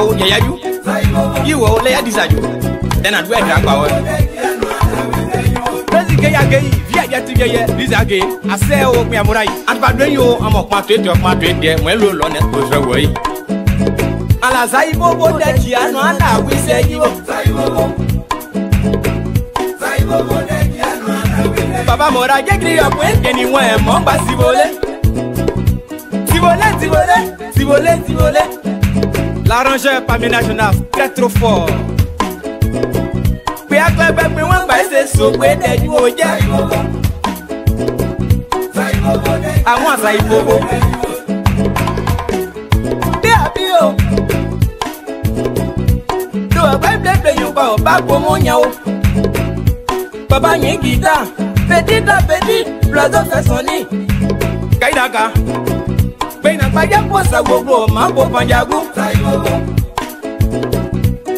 I'll yeah you. You will lay a desire. Then I'd wear drag power. Via yet to get this again. I say, oh, me, I'm right. And by doing you, I'm a quartet of my trade game. Well, on it goes away. Alazaibo, that you are we say you. Papa Mora, get you up with anywhere, Momba Sivole. Sivole. L'arrangeur parmi national, très trop fort. We are glad that we want by say so where that you are. I want Saibo. There be you. Do a web play you about Babomonio. Papa Yengita, petit, brother Fassoni. Kaidaga. Pena Paya Posa Gogo, Mambo Panjago.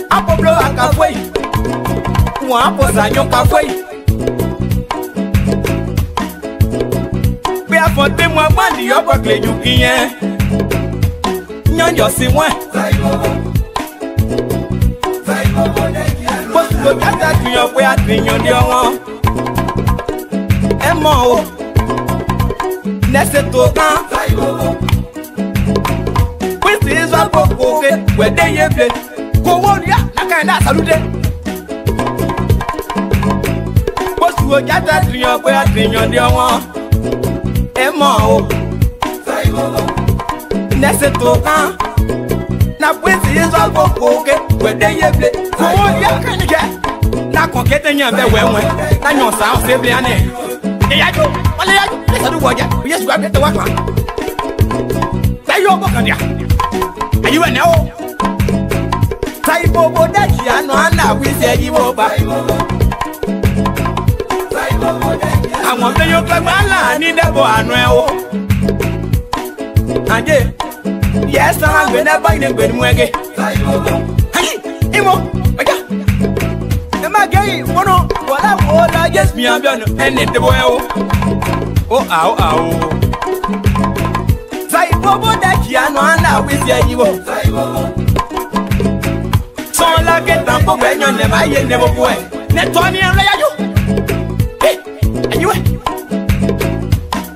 Apoblo Akaway. One Posa Yokaway. We are for them one body of a clay you can. None your see one. What's the cat to your way at your Emo Nesetoka. Which is a book where they have it. Go on, yeah, I can't salute. What's the cat to your way at your Emo Nesetoka. Now, which is a book where they have it. Go on, yeah, can you get? Now, getting your way when I know sound simply a name. Yes, we have to work on. Say your book on ya. Are you a no? Saibo, that you know, we say you over. I want to look like my line in the boy. And yes, I'm going to buy them when we get. Hey, Imo, the Magay, one of what I want, yes, me, I'm done, and the boy. Oh, Saibo, that you know, we say you over. So, like it, I'm going to never go. Netoni and Rayo. Hey, and you?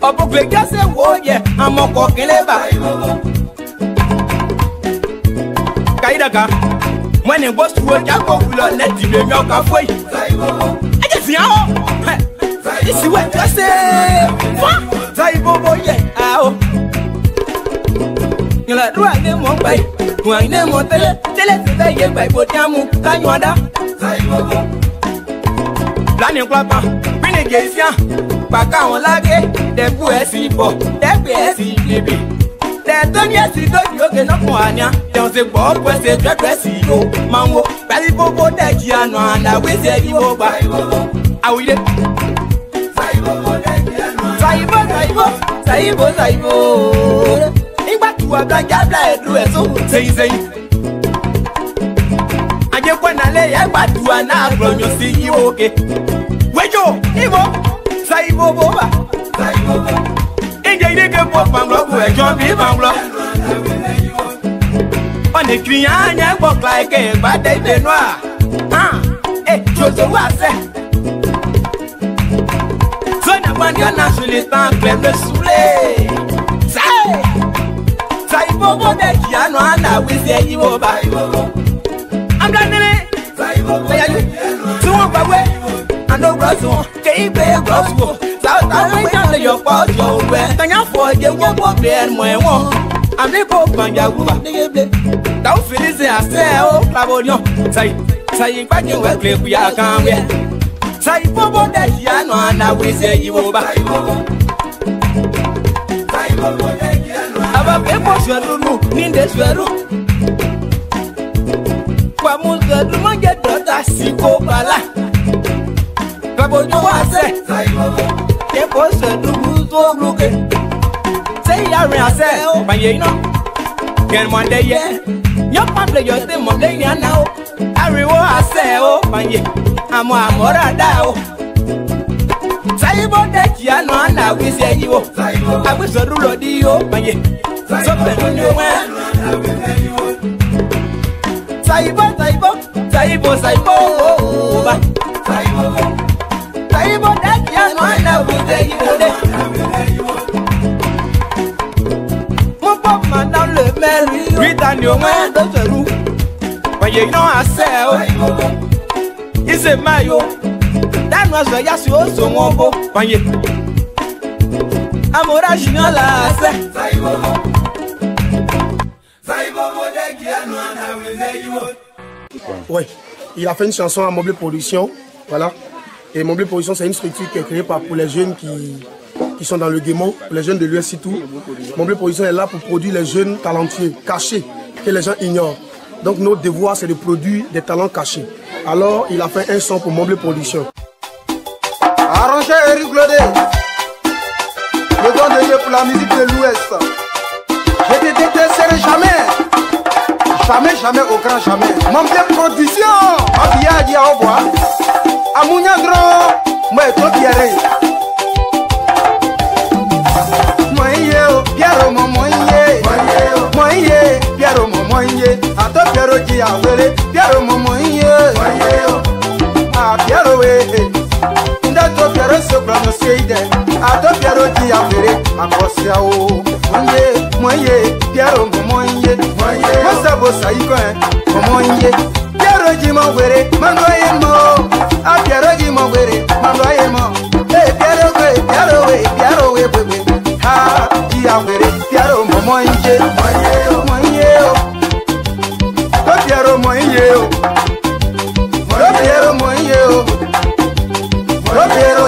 Oh, but we just say, oh, yeah, I'm a walking ever. Kaidaka, when it was to work, I go to let you know halfway. I just know. This is what I say. Saibo, yeah, ow. You like to write them one by one name on tell it by Botamu, Tanyada. Planning Papa, Pinagasia, Baka on Lage, the Puesipo, the PSCB. There's no yes, you can up one. There's a ball, was a dressio, Mango, Balibo, that you know, and I will say you over. I will. Saibo. Ingba tu ablaja bla edu eso sei. Aje kwana le ya gba tu ana agbonyo si yi oke. Wejo, Ibo, Saibo boba. Inje ide ke po panglo ku ejo bi panglo. On e client anya gbok like e gba de noir. Jozo wa se. When you're naturally stand, claim the soule. Saibo, that you know, and I will say you over. I'm done in it. Where are you? So on my way. I know Brazil. Can't play a gospel. South Africa, your part, your way. Thank you for your work, and my one. I'm the Pope and Yaguba. Don't feel it, I say, oh, Clavodio. Say, back in where we are coming. Saibo, that you know, and I will say you over. Aba pepo swelu in the swelu. Kwamu swelu manje dota siko bala. Kwabo nwa se. Pepo swelu so luke. Say ya re ase o panye ino. Gen Monday ye. Yo pample yo se Monday ya now. Ariwo ase o panye. Amo amora da o. Saibo that you know, and I will say you. I wish a rule of you, my so Saibo, Saibo, Saibo, Saibo, Saibo, that young man now will take you. Mop man down the Mary, read on your man, that's a roof. But you know, I say, it's a mayo. That was the Yasu also mobile. When you I'm original, I say, ouais, il a fait une chanson à Mobile Production, voilà. Et Mobile Production, c'est une structure qui est créée pour les jeunes qui sont dans le démon, pour les jeunes de l'US tout. Mobile Production est là pour produire les jeunes talentueux, cachés, que les gens ignorent. Donc notre devoir, c'est de produire des talents cachés. Alors, il a fait un son pour Mobile Production. Arrangé Eric Lodé, le don de Dieu pour la musique de l'Ouest. Je te détesterai jamais. Jamais, jamais, au grand jamais. Mobile Production, Abia Dia Oboa, Amounia Grand, moi et toi Pierre. Moye, Pierre, moye, moye, Pierre, moye, à toi Pierre qui a volé, Pierre, moye, ah Pierre, oui. Ndato Pierre se prononcé, à toi Pierre qui a volé, à Corsia, oh, moye, Pierre, moye, moi ça vaut ça, il connaît, moye, Pierre qui m'a volé, m'envoyez moi, ah Pierre qui m'a volé, m'envoyez moi, eh Pierre, Pierre, bébé. Ah, qui a volé, Pierre, moye, Pierre, moye, Pierre,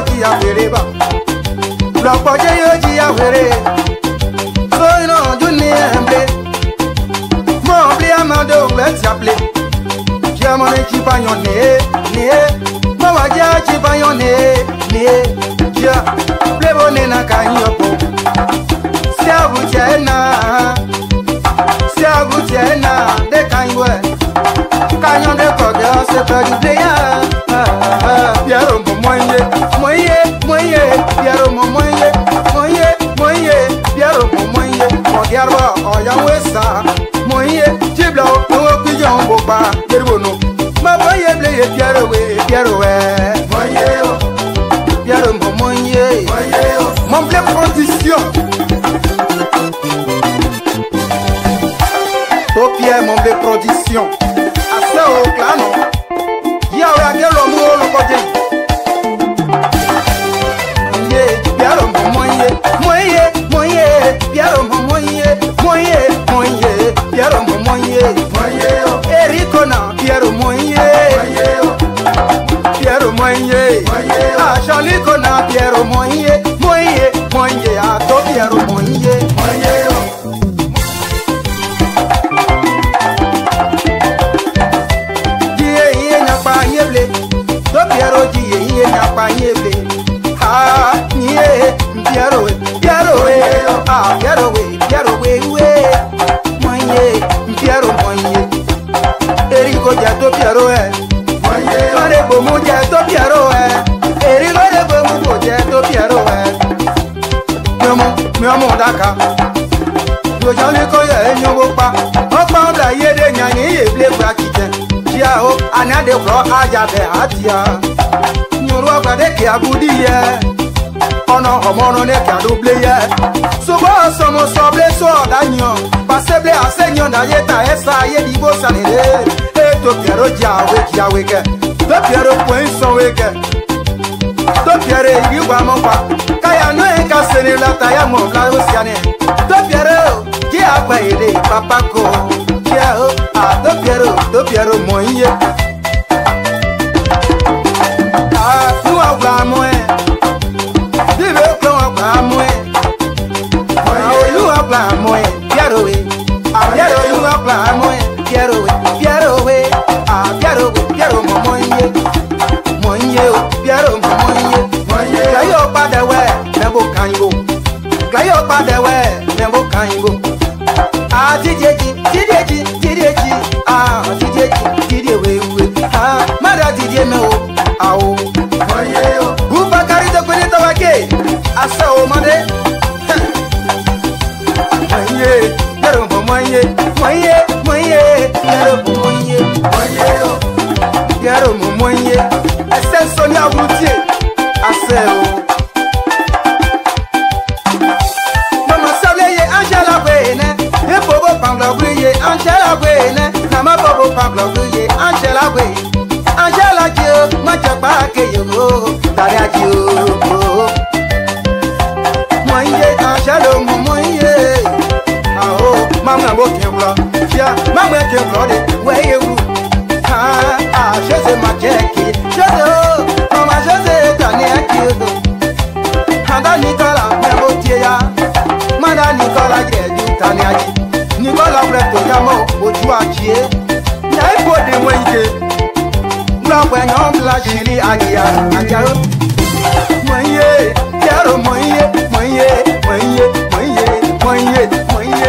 qui a volé, la poche qui a volé, so non, du n'aimé, mon blé à ma dos, let's appeler, j'ai mon équipe à yon né, maman j'ai équipe à yon né, j'ai blé bonnet na kanyopo. Si à vous tienne, des canyots, canyon de cordon, c'est pas du pléa. Pierre, moye, Pierre, moye, Pierre, mon garba, oh yawesa, moye, Tibla, oh pigeon, boba, Yerbono, ma boye, blé, Pierre, Pierre, moye, mon blé production. Pierre, mon blé production. Assez au clanon. Yahweh a quel homme au côté. Pierre, moye, Pierre, moye, Ericona, Pierre, moye, ah, Charlie Cona, Pierre, moye, ah, toi, Pierre, moye. Ah, yeah, Pierre, moye, Erico Jato Pierre, moye, Bomo Jato Pierre, Erico de Bomo Jato Pierre, Miomo Daka, Yojali Koya, Yobopa, Opa, la Yede Nani, Blake Bracket, Jiao, Anade Pro Ajabe Atia, Nurwa Badeki Abudia. Ono homono ne ka doublé sobo somo soble so danyo passeble asenyo na yeta esa ye dibo sanere e to piero jawe ke to piero point so weke to piero iwa mo pa kaya no e ka sene la taya mo la osiane to piero ki agba ere papa ko kia o a to piero moye ah tu agba mo moye, moye, moye, yaro moye, moye yo, yaro moye. Ese Sonia Routier, ase o. Mama Sableye, Angela Wene, e bobo pangla brille, Angela Wene, nama bobo pangla brille, Angela Wene, Angela Dio, machaba ke yo, daria Dio. Moye, Angela moye. Mama mo kembla, yeah, mama kembla de where you ah, je sais ma jackie, mama je sais Tania Kido. Handa Nicola, Memotia, Mada Nicola, Tania, Nicola Breto Yamo, Ojuachi, Naipo de Wenge, Blanc, la Chili, Agia, Moye, Yaro Moye, Moye, Moye, Moye, Moye, Moye.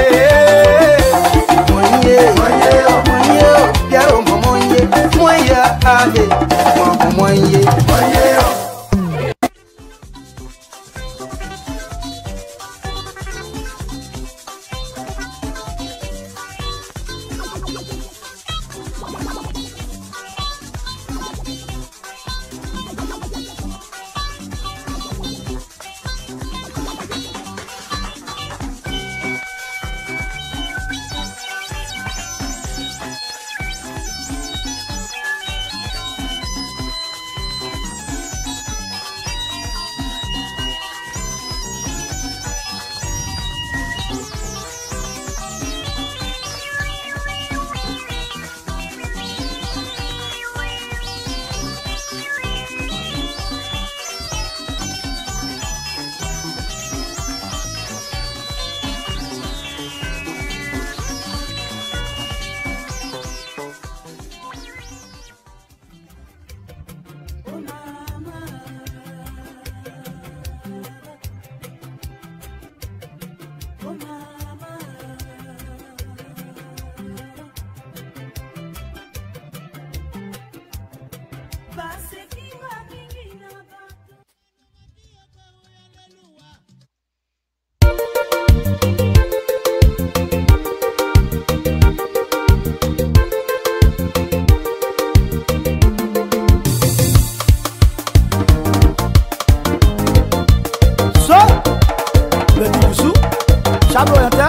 Chablo yanta,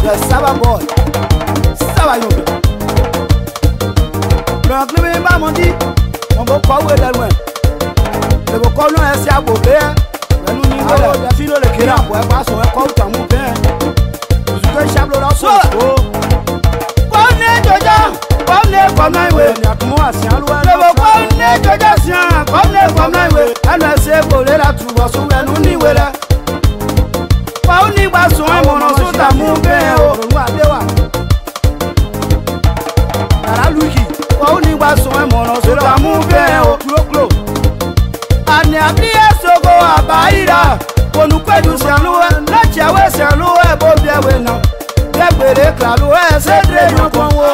le saba boy, saba yobe. Le anglais m'a mon dit, on va pas où est loin. Le bocon non est si à bobé, le nous niveau la filo le kira, ouais pas son école comme mon père. Vous êtes chablo là so. Bonne joja, bonne comme là ouais. Il y a tout moi si en loin. Le bocon ne joja si bonne comme là ouais. Elle se voler la trouve sur le nous niveau là. Pauni baso mono suta mubeo ngwadewa Ara luki pauni baso mono suta mubeo klo Ani abie sogo abaira Konu kwedu sialuwe Lachi awe sialuwe Bobie wena Yegbere klaluwe Sedre yokonwo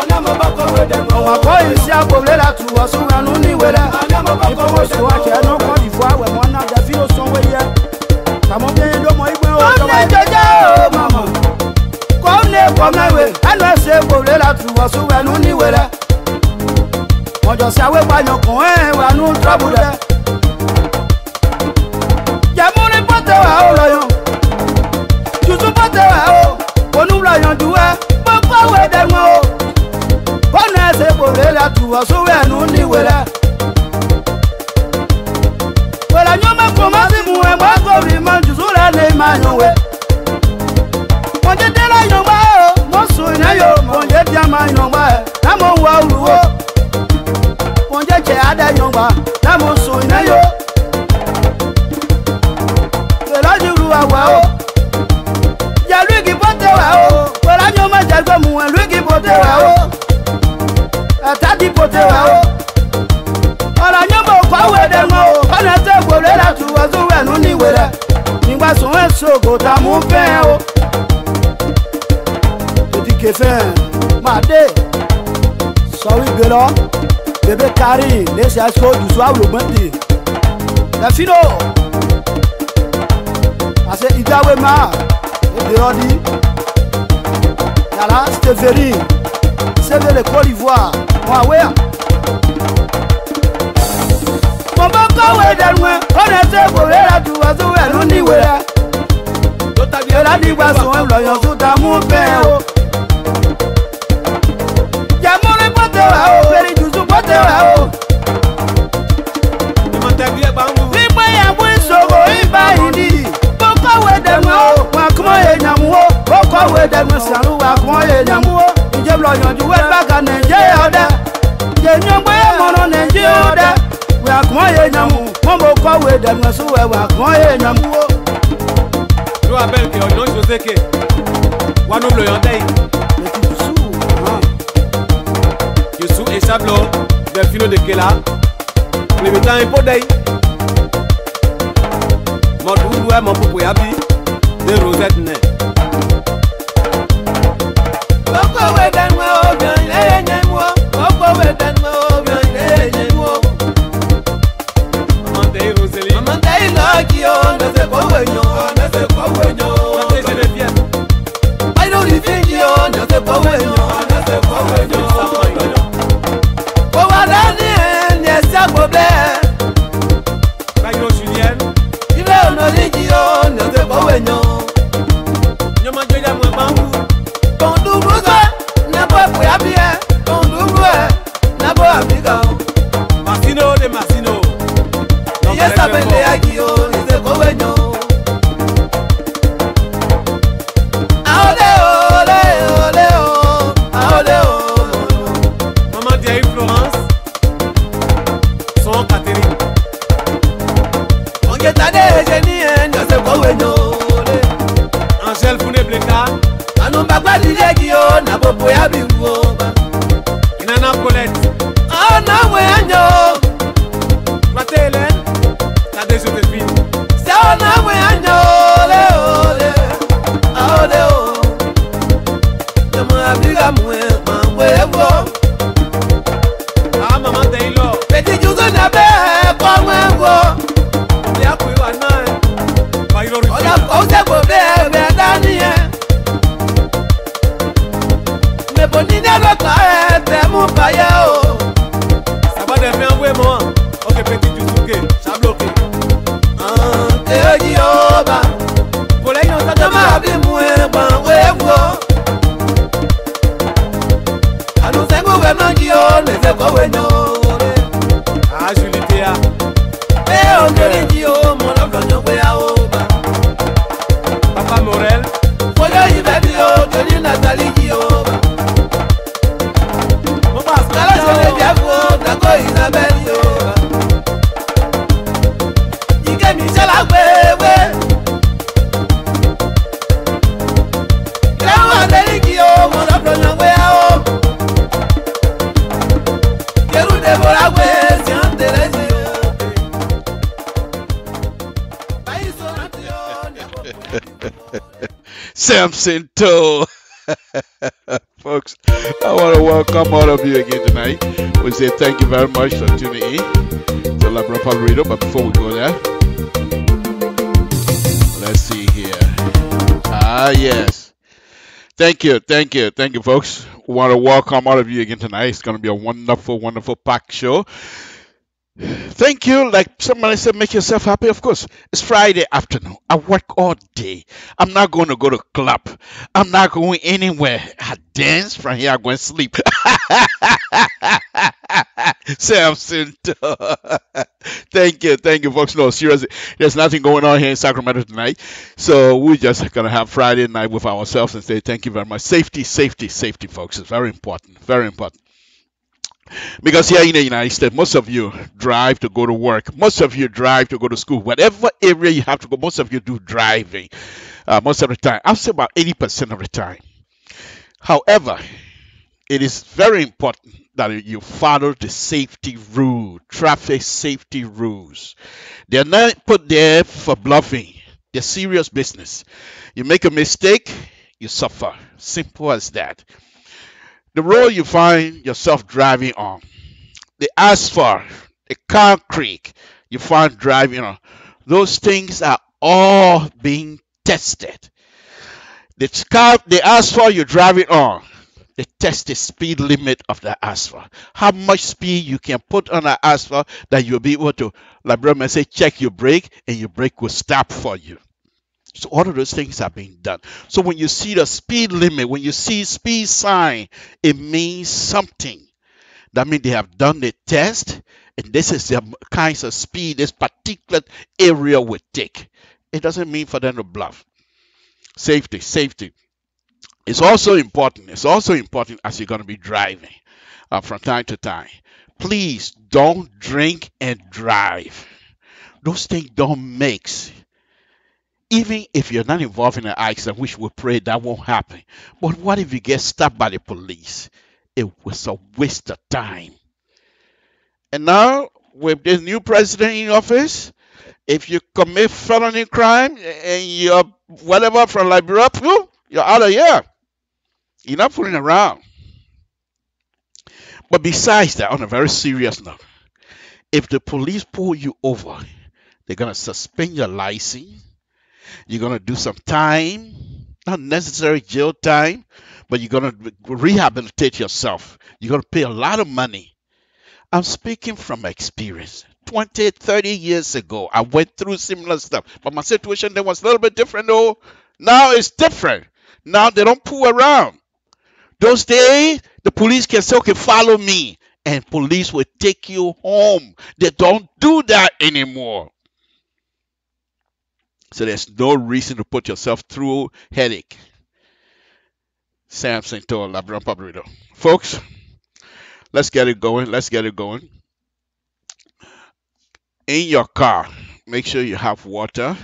Wako isi aboble la tuwa Suwa nuni wele Ipomo suwa Keno kwa divwa We mwana Jafino sonwe ye Kamo bien do mo igwe o joja o mama Ko ne ko mewe Anu se boble la tuwa Suwa nuni wele Mojo si awe pa yon kon wa nu trouble de Jamuni pote wa o loyon Tutu pote wa o Onu loyon duwe Boko we de mo Ko ne se boble la tuwa Suwa nuni wele Wela nyoma komasi muwe Mwako rima Juzula ne manyowe Monje tela nyomba o Mosu inayo Monje tiama nyomba Namo wa uluo Monje che ada nyomba Namo su inayo Wela juru wa o Ya luigi pote wa o Wela nyoma jago muwe Luigi pote wa o Atadi pote wa o Ola nyomba kwa wede ngo Kona te gwole la tuwa zuwe nuni wele Ningwa sonwe soko tamu pen o Toti kefen Made Sorry belo Bebe kari Lese asko du soa ulo bende La fino Ase idawe ma Ebe rodi Yala, Stéphanie, c'est de Côte d'Ivoire. Moi, ouais. Mon bon corps, on est pour la tour, on est où là. La division, l'oyon sous ta mon père. Yamon le pote là, Péri du sous pote là. Libre ya bouin sogo, iba indi. Pourquoi ouais de moi, moi comment est nyamuo? Pourquoi ouais de moi, c'est nous, comment est nyamuo? Il y a l'oyon du web back à Nigeria. J'ai nyambo mon Nigeria. Ouais, comment est nyamuo? Mon pourquoi ouais de moi, sous ouais, comment est nyamuo? Je rappelle que non José que Wanou le Yandai Youssou et Chablo Delphino de Kela les mettants un pot d'ail mon doudou est mon popo yabi de Rosette Né Pourquoi ouais d'un moi bien les moi Pourquoi ouais d'un moi bien les moi Maman Taï Rosélie Maman Taï Lakio ne sait pas où est I don't think you on the power. Oh, I don't yes, I'm over there. Julien, you don't know the on the power. You might get them with bamboo. Don't do good, never will be here. Don't do good, never be gone. Massino de Massino. Yes, I'm in the Agio, is the power. Angel Founé Bleka Anou Bagba Dilegio na bobo ya bingoba Inana Colette Ana Wenyo Mate Hélène Tade Joséphine C'est Ana Wenyo Ole ole Aole o Yama abiga mwe Mwewo Ah maman Taylor Petit Jouzo Nabe Kwa mwewo Ya kuiwa nae Ola kose bobe be daniye Me bonine lo ka te mu paye o Ça va de faire ouais moi OK petit Yusuke ça bloqué te oji oba Pour les yon ta ma bi mu e ban wewo Anu sengo we mangi o ne se ko we nyore Ah Julitea on te dit o mon lo nyo we a o Papa Morel Foyo Ibebi o Johnny Nathalie Guillaume Mon Pascal Jole Biafo Dago Isabelle yo Ike Michel Agbewe Grao Adeli Guillaume Mon Aplo we a o Keru Deborah we Sian Teresi Samson Toe. Folks, I want to welcome all of you again tonight. We say thank you very much for tuning in to Libera Radio. But before we go there, let's see here. Yes. Thank you, folks. We want to welcome all of you again tonight. It's going to be a wonderful, wonderful packed show. Thank you. Like somebody said, make yourself happy. Of course, it's Friday afternoon. I work all day. I'm not going to go to club. I'm not going anywhere. I dance from here. I'm going to sleep. Samson. Thank you, folks. No, seriously, there's nothing going on here in Sacramento tonight. So we're just going to have Friday night with ourselves and say thank you very much. Safety, folks. It's very important. Very important. Because here in the United States, most of you drive to go to work. Most of you drive to go to school. Whatever area you have to go, most of you do driving most of the time. I'll say about 80% of the time. However, it is very important that you follow the safety rule, traffic safety rules. They're not put there for bluffing. They're serious business. You make a mistake, you suffer. Simple as that. The road you find yourself driving on, the asphalt, the concrete you find driving on, those things are all being tested. The asphalt you're driving on, they test the speed limit of the asphalt. How much speed you can put on the asphalt that you'll be able to, like brother say, check your brake and your brake will stop for you. So all of those things are being done. So when you see the speed limit, when you see speed sign, it means something. That means they have done the test, and this is the kinds of speed this particular area would take. It doesn't mean for them to bluff. Safety, safety. It's also important. It's also important as you're going to be driving from time to time. Please don't drink and drive. Those things don't mix. Even if you're not involved in an accident, which we pray that won't happen. But what if you get stopped by the police? It was a waste of time. And now, with this new president in office, if you commit felony crime and you're whatever from Liberia, you're out of here. You're not fooling around. But besides that, on a very serious note, if the police pull you over, they're going to suspend your license. You're going to do some time, not necessarily jail time, but you're going to rehabilitate yourself. You're going to pay a lot of money. I'm speaking from experience. 20, 30 years ago, I went through similar stuff. But my situation then was a little bit different, though. Now it's different. Now they don't pull around. Those days, the police can say, okay, follow me. And police will take you home. They don't do that anymore. So there's no reason to put yourself through headache. Samson told Labrador Pabrito. Folks, let's get it going. Let's get it going. In your car, make sure you have water.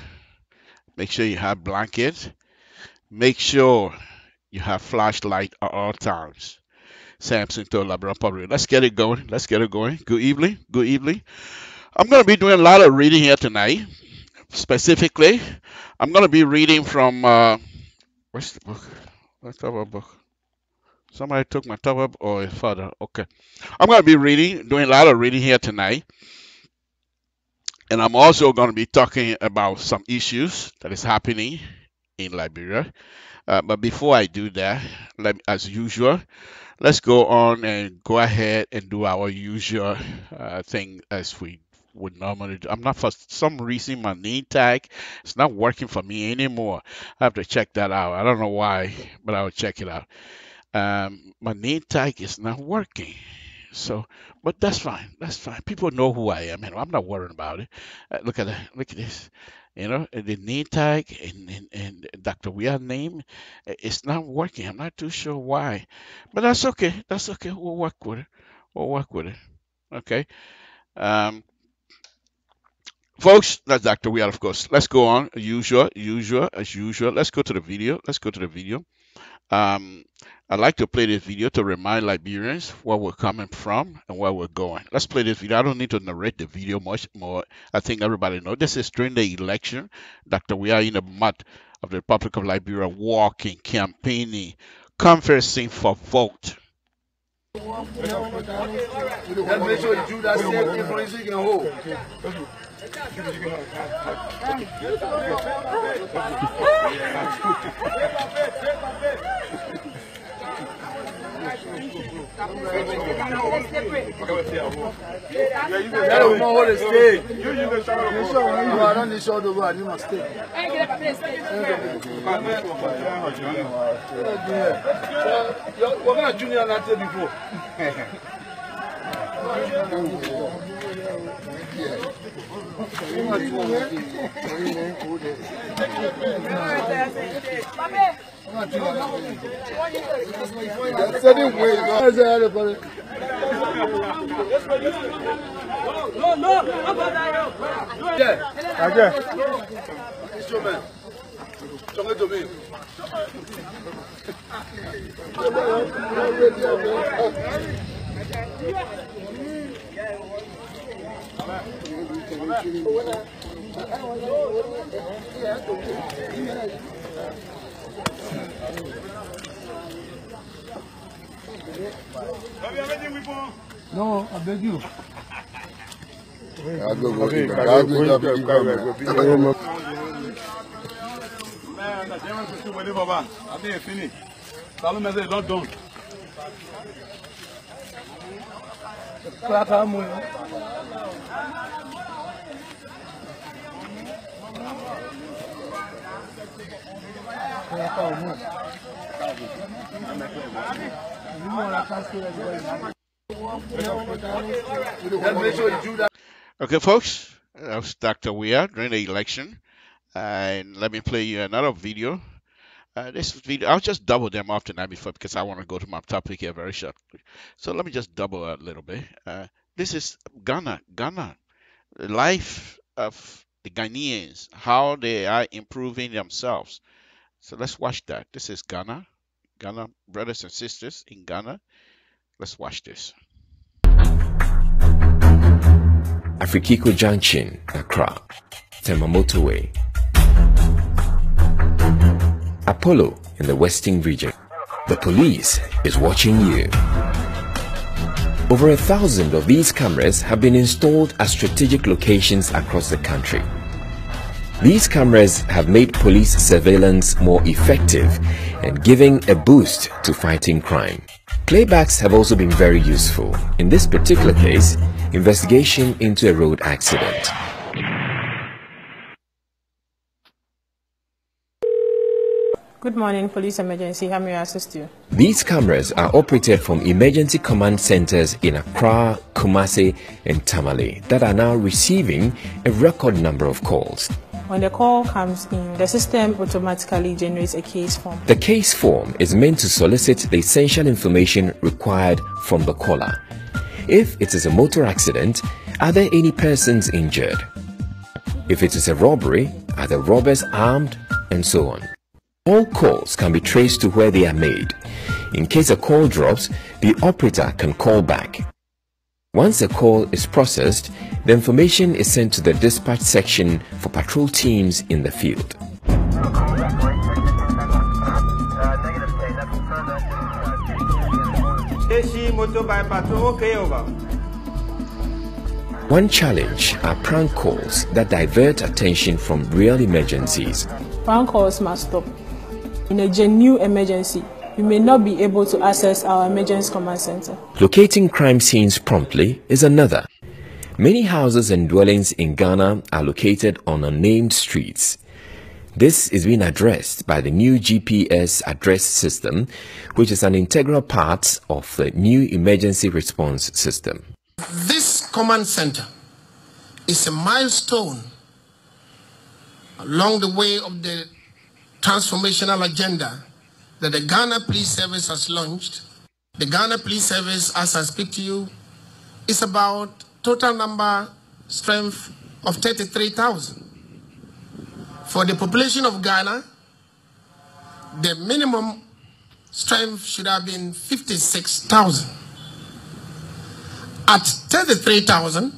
Make sure you have blankets. Make sure you have flashlight at all times. Samson told Labrador Pabrito. Let's get it going. Let's get it going. Good evening. Good evening. I'm going to be doing a lot of reading here tonight. Specifically, I'm going to be reading from, where's the book? Where's the book? Somebody took my top up, or his father. Okay. I'm going to be doing a lot of reading here tonight. And I'm also going to be talking about some issues that is happening in Liberia. But before I do that, as usual, let's go on and go ahead and do our usual thing as we would normally do. I'm not, for some reason, my name tag is not working for me anymore. I have to check that out. I don't know why, but I'll check it out. My name tag is not working. So, but that's fine. That's fine. People know who I am, and I'm not worried about it. Look at that. Look at this. You know, the name tag and Dr. Weir's name, it's not working. I'm not too sure why, but that's okay. That's okay. We'll work with it. We'll work with it. Okay. Folks, that's Dr. Weir, of course. Let's go on. As usual. Let's go to the video. I'd like to play this video to remind Liberians where we're coming from and where we're going. Let's play this video. I don't need to narrate the video much more. I think everybody knows. This is during the election. Dr. Weir in the mud of the Republic of Liberia, walking, campaigning, conversing for vote. And make sure you do that same information you can hold. We're going to junior on that before. No, I beg you. Okay, folks, that was Dr. Weir during the election. And let me play you another video. This video, I'll just double them off tonight before because I want to go to my topic here very shortly. So let me just double a little bit. This is Ghana, the life of the Ghanaians, how they are improving themselves. So let's watch that. This is Ghana, brothers and sisters in Ghana. Let's watch this. Afrikiko Junction, Accra, Tema Motorway. Apollo in the Western region. The police is watching you. Over 1,000 of these cameras have been installed at strategic locations across the country. These cameras have made police surveillance more effective and giving a boost to fighting crime. Playbacks have also been very useful. In this particular case, investigation into a road accident. Good morning, police emergency. How may I assist you? These cameras are operated from emergency command centers in Accra, Kumasi, and Tamale that are now receiving a record number of calls. When the call comes in, the system automatically generates a case form. The case form is meant to solicit the essential information required from the caller. If it is a motor accident, are there any persons injured? If it is a robbery, are the robbers armed? And so on. All calls can be traced to where they are made. In case a call drops, the operator can call back. Once a call is processed, the information is sent to the dispatch section for patrol teams in the field. One challenge are prank calls that divert attention from real emergencies. Prank calls must stop. In a genuine emergency, we may not be able to access our emergency command center. Locating crime scenes promptly is another. Many houses and dwellings in Ghana are located on unnamed streets. This is being addressed by the new GPS address system, which is an integral part of the new emergency response system. This command center is a milestone along the way of the transformational agenda that the Ghana Police Service has launched. The Ghana Police Service, as I speak to you, is about total number strength of 33,000. For the population of Ghana, the minimum strength should have been 56,000. At 33,000,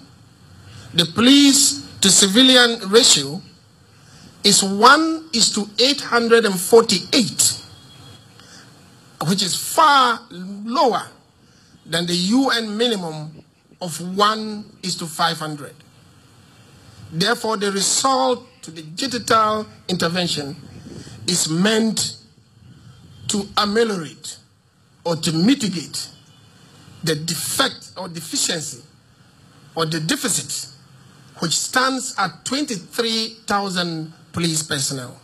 the police to civilian ratio is 1:848, which is far lower than the UN minimum of 1:500. Therefore, the result to the digital intervention is meant to ameliorate or to mitigate the defect or deficiency or the deficit, which stands at 23,000 police personnel.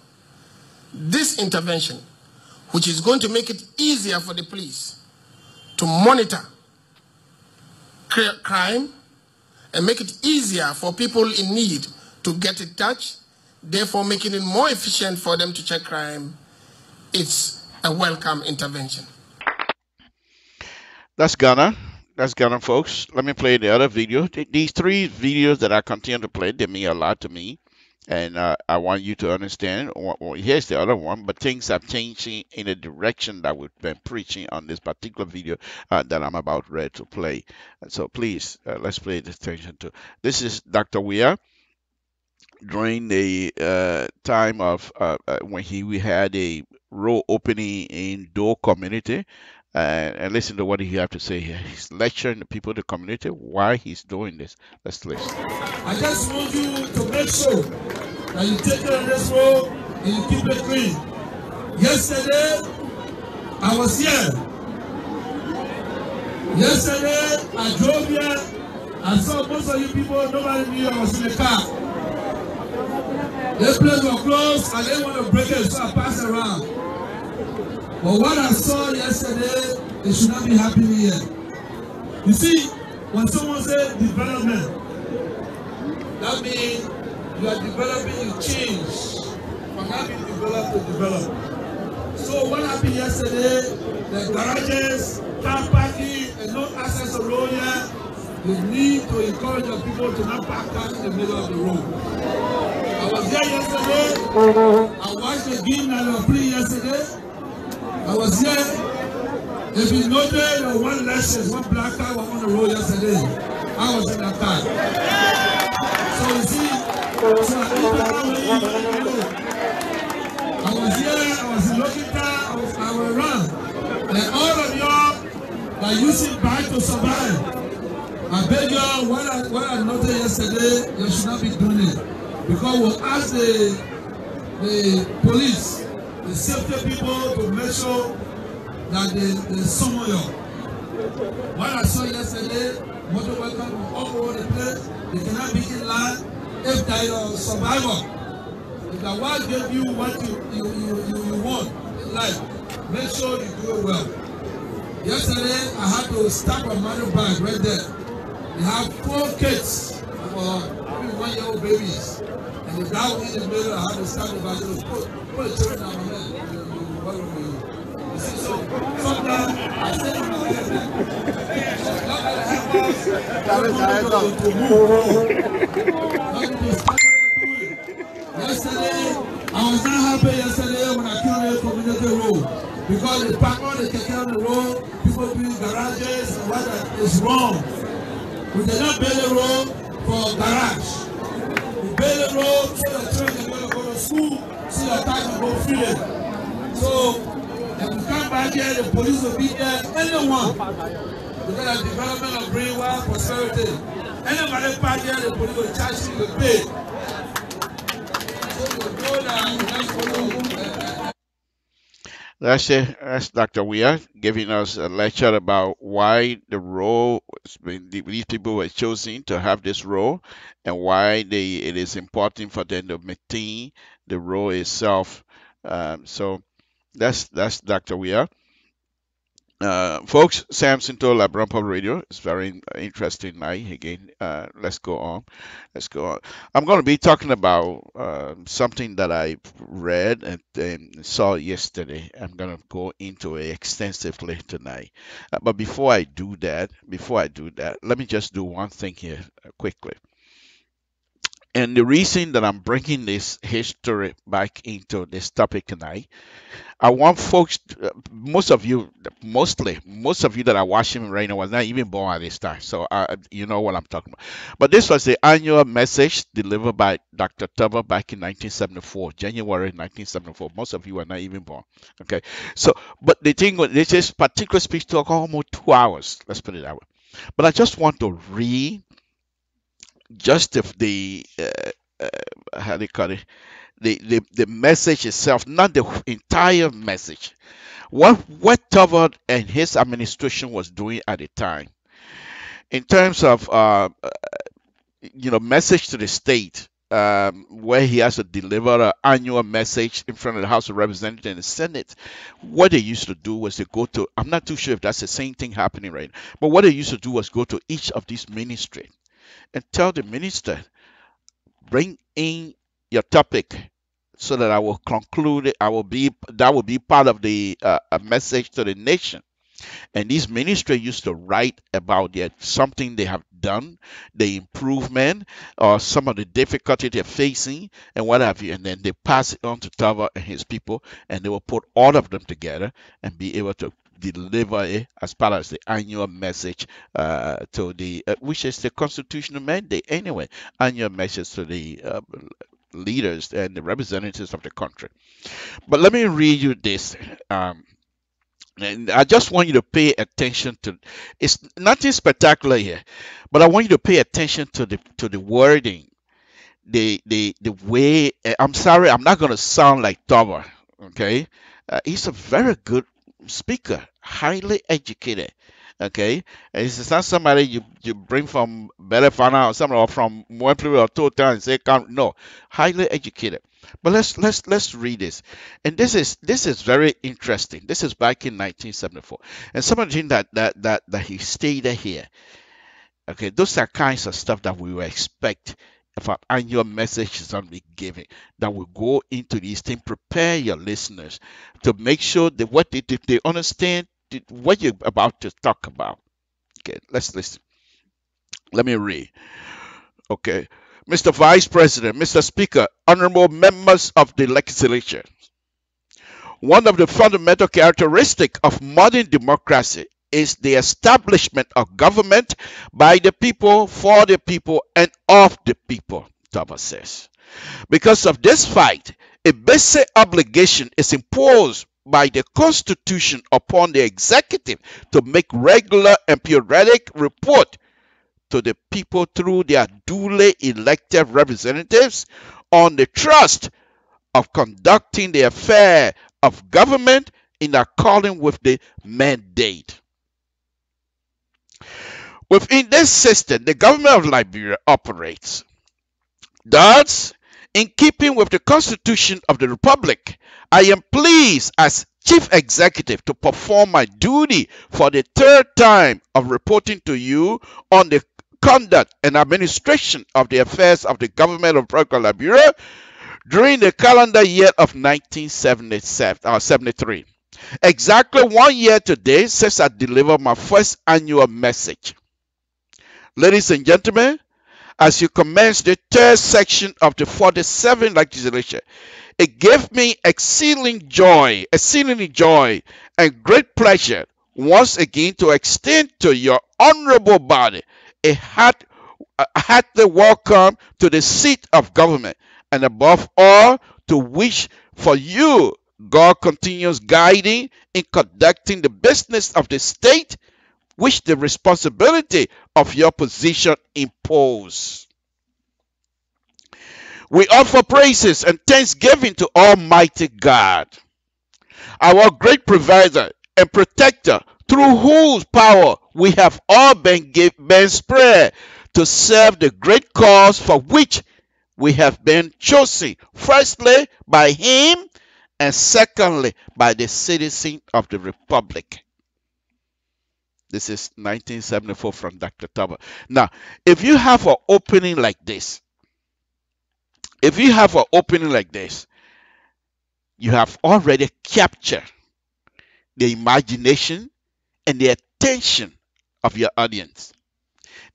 This intervention, which is going to make it easier for the police to monitor crime and make it easier for people in need to get in touch, therefore making it more efficient for them to check crime, it's a welcome intervention. That's Ghana. That's Ghana, folks. Let me play the other video. These three videos that I continue to play, they mean a lot to me. And I want you to understand. Well, here's the other one, but things are changing in the direction that we've been preaching on this particular video that I'm about ready to play. So please, let's pay attention to. This is Dr. Weir during the time of when we had a road opening in Dole community. And listen to what he have to say here. He's lecturing the people of the community why he's doing this. Let's listen. I just want you to make sure that you take on this road and you keep it clean. Yesterday, I was here. Yesterday, I drove here. I saw most of you people, nobody knew I was in the car. The place was closed, and they want to break it, so I passed around. But what I saw yesterday, it should not be happening here. You see, when someone says development, that means you are developing a change from having developed to develop. So what happened yesterday, the garages, car parking, and no access to road here, you need to encourage your people to not park cars in the middle of the road. I was there yesterday, I watched the game that was playing yesterday. I was here. If you noted, there was one Lexus, one black car was on the road yesterday. I was in that car. So you see, I was here, I was in Lokita, I was around. And all of y'all are using bike to survive. I beg y'all, what I noted yesterday, you should not be doing it. Because we'll ask the police, the safety people to make sure that they summon you. What I saw yesterday, motor welcome all over the place, they cannot be in line if they are survivor. If the world gave you what you want in life, make sure you do it well. Yesterday, I had to stop a mother bag right there. They have 4 kids for 1-year-old babies. And the guy in the middle, I had to stop the bag and put a children down my head. You see, so sometimes I say to my yesterday, I was not happy yesterday when I came on the community road. Because they park all the keke on the road, people doing garages, and what is wrong. We did not build a road for garage. We build a road so that children can go to school, so that time can go freely. So, if we come back here, the police will be there, anyone. Because the development of brainwash prosperity. Anybody back here, the police will charge you, will pay. So, you know that That's it. That's Dr. Weir giving us a lecture about why the role, these people were chosen to have this role, and why it is important for them to maintain the role itself. So that's Dr. Weir. Folks, Samson to LIBERIA Public Radio. It's very interesting night again. Let's go on. Let's go on. I'm going to be talking about something that I read and saw yesterday. I'm going to go into it extensively tonight. But before I do that, let me just do one thing here quickly. And the reason that I'm bringing this history back into this topic tonight, I want folks, most of you that are watching me right now was not even born at this time. So you know what I'm talking about. But this was the annual message delivered by Dr. Tubber back in 1974, January 1974. Most of you are not even born. Okay. So, but the thing was, this particular speech took almost 2 hours. Let's put it that way. But I just want to read just the how do you call it? The message itself, not the entire message. What Tubber and his administration was doing at the time, in terms of message to the state, where he has to deliver an annual message in front of the House of Representatives and the Senate. What they used to do was to go to, I'm not too sure if that's the same thing happening right now, but what they used to do was go to each of these ministries and tell the minister, bring in your topic so that I will conclude it. That will be part of the a message to the nation. And these ministry used to write about something they have done, the improvement, or some of the difficulty they're facing, and what have you. And then they pass it on to Tubber and his people, and they will put all of them together and be able to deliver it as part of the annual message to the which is the constitutional mandate anyway, annual message to the leaders and the representatives of the country. But let me read you this. And I just want you to pay attention to, it's nothing spectacular here, but I want you to pay attention to the wording the way. I'm sorry, I'm not gonna sound like Toba. Okay, he's a very good speaker, highly educated. Okay, and it's not somebody you bring from Belefana or something, or from Mwepli or Tota and say come. No, highly educated. But let's read this, and this is very interesting. This is back in 1974, and some of the things that he stated here. Okay, those are kinds of stuff that we will expect if an annual message is going to be given. That will go into these things, prepare your listeners to make sure that what they understand what you're about to talk about. Okay, let's listen. Let me read. Okay, Mr. Vice President, Mr. Speaker, honorable members of the legislature. One of the fundamental characteristics of modern democracy is the establishment of government by the people, for the people, and of the people, Thomas says. Because of this fact, a basic obligation is imposed by the Constitution upon the executive to make regular and periodic report to the people through their duly elected representatives on the trust of conducting the affair of government in accordance with the mandate. Within this system, the government of Liberia operates. Thus, in keeping with the Constitution of the Republic, I am pleased as Chief Executive to perform my duty for the third time of reporting to you on the conduct and administration of the affairs of the government of Republic of Liberia during the calendar year of 1973. Exactly 1 year today since I delivered my first annual message. Ladies and gentlemen, as you commence the third section of the 47th legislature, it gave me exceeding joy and great pleasure once again to extend to your honorable body a hearty welcome to the seat of government, and above all, to wish for you God continues guiding in conducting the business of the state, which the responsibility of your position impose. We offer praises and thanksgiving to Almighty God, our great provider and protector, through whose power we have all been spread to serve the great cause for which we have been chosen, firstly by him and secondly by the citizens of the Republic. This is 1974 from Dr. Taba. Now, if you have an opening like this, you have already captured the imagination and the attention of your audience.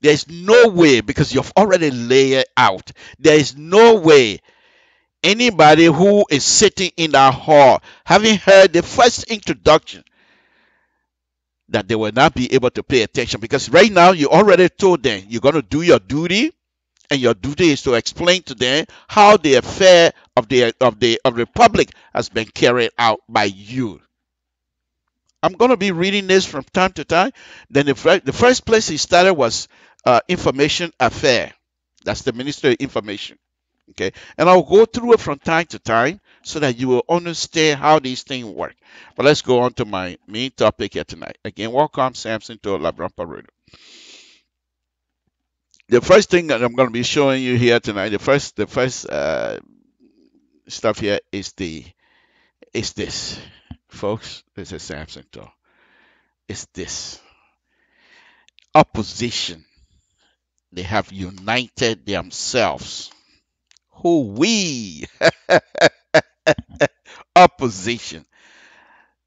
There is no way, because you've already laid it out, there is no way anybody who is sitting in that hall, having heard the first introduction, that they will not be able to pay attention, because right now you already told them you're going to do your duty, and your duty is to explain to them how the affair of the Republic has been carried out by you. I'm going to be reading this from time to time. Then the first place he started was information affair. That's the Ministry of Information. Okay, and I'll go through it from time to time so that you will understand how these things work. But let's go on to my main topic here tonight. Again, welcome Samson to La Brampa Radio. The first thing that I'm going to be showing you here tonight, the first stuff here is this, folks. This is Samson talk. It's this opposition. They have united themselves. Who we opposition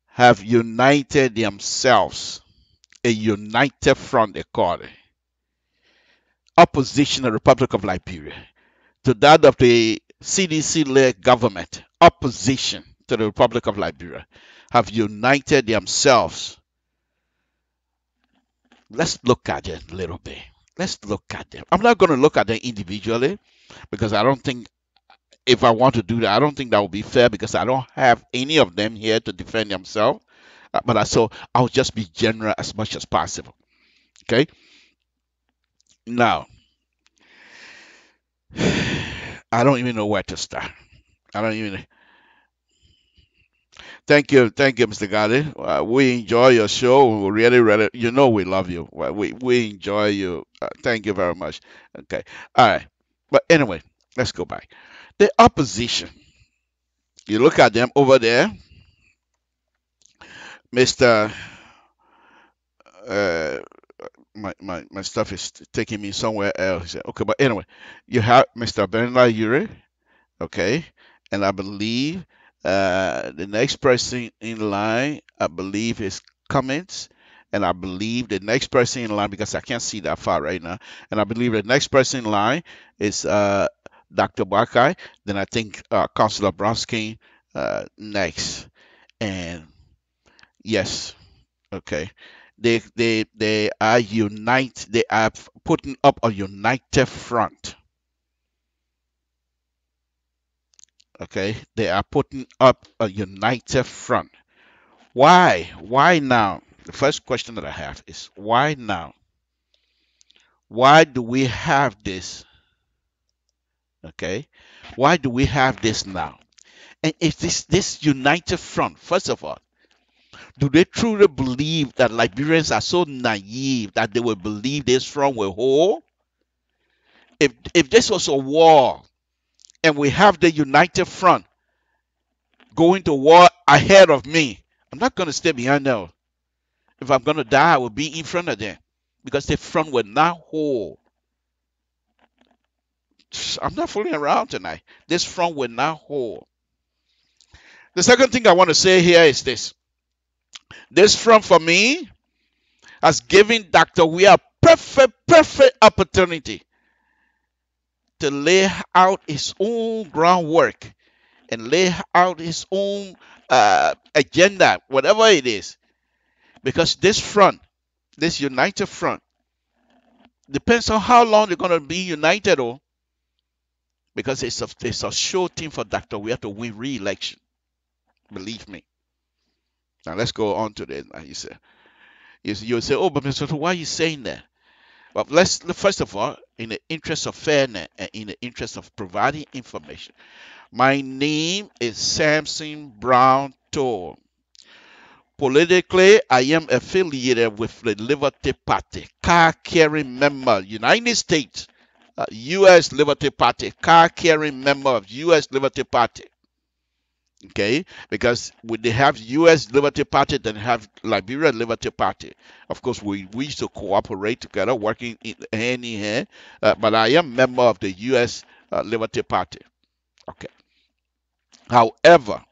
have united themselves, a united front according. Opposition of the Republic of Liberia to that of the CDC-led government, opposition to the Republic of Liberia, have united themselves. Let's look at it a little bit. Let's look at them. I'm not going to look at them individually, because I don't think, if I want to do that, I don't think that would be fair, because I don't have any of them here to defend themselves. But I'll just be general as much as possible. Okay? Now, I don't even know where to start. I don't even. Thank you, Mr. Gadi. We enjoy your show. We really, really, we love you. We enjoy you. Thank you very much. Okay, all right. But anyway, let's go back. The opposition. You look at them over there, Mr. Uh, my stuff is taking me somewhere else. Okay, but anyway, you have Mr. Benla Yuri. Okay, and I believe the next person in line, I believe, is Cummins, and I believe the next person in line, because I can't see that far right now, and I believe the next person in line is Dr. Bakai. Then I think Councilor Bronsky next, and yes, okay. They are unite. They are putting up a united front. Okay, they are putting up a united front. Why? Why now? The first question that I have is why now? Why do we have this? Okay, why do we have this now? And if this united front, first of all, do they truly believe that Liberians are so naive that they will believe this front will hold? If this was a war and we have the united front going to war ahead of me, I'm not going to stay behind them. If I'm going to die, I will be in front of them because the front will not hold. I'm not fooling around tonight. This front will not hold. The second thing I want to say here is this. This front for me has given Dr. Weah perfect opportunity to lay out his own groundwork and lay out his own agenda, whatever it is. Because this front, this united front, depends on how long they're going to be united, because it's a sure thing for Dr. Weah to win re-election. Believe me. Now let's go on to this. You'll say, oh, but Mr. Why are you saying that? Well, let's first of all, in the interest of fairness and in the interest of providing information, my name is Samson Brown Toll. Politically, I am affiliated with the Liberty Party, card-carrying member, United States, U.S. Liberty Party, card-carrying member of U.S. Liberty Party. Okay, because when they have U.S. Liberty Party, then have Liberia Liberty Party. Of course, we used to cooperate together, working hand in hand. But I am member of the U.S. Liberty Party. Okay. However,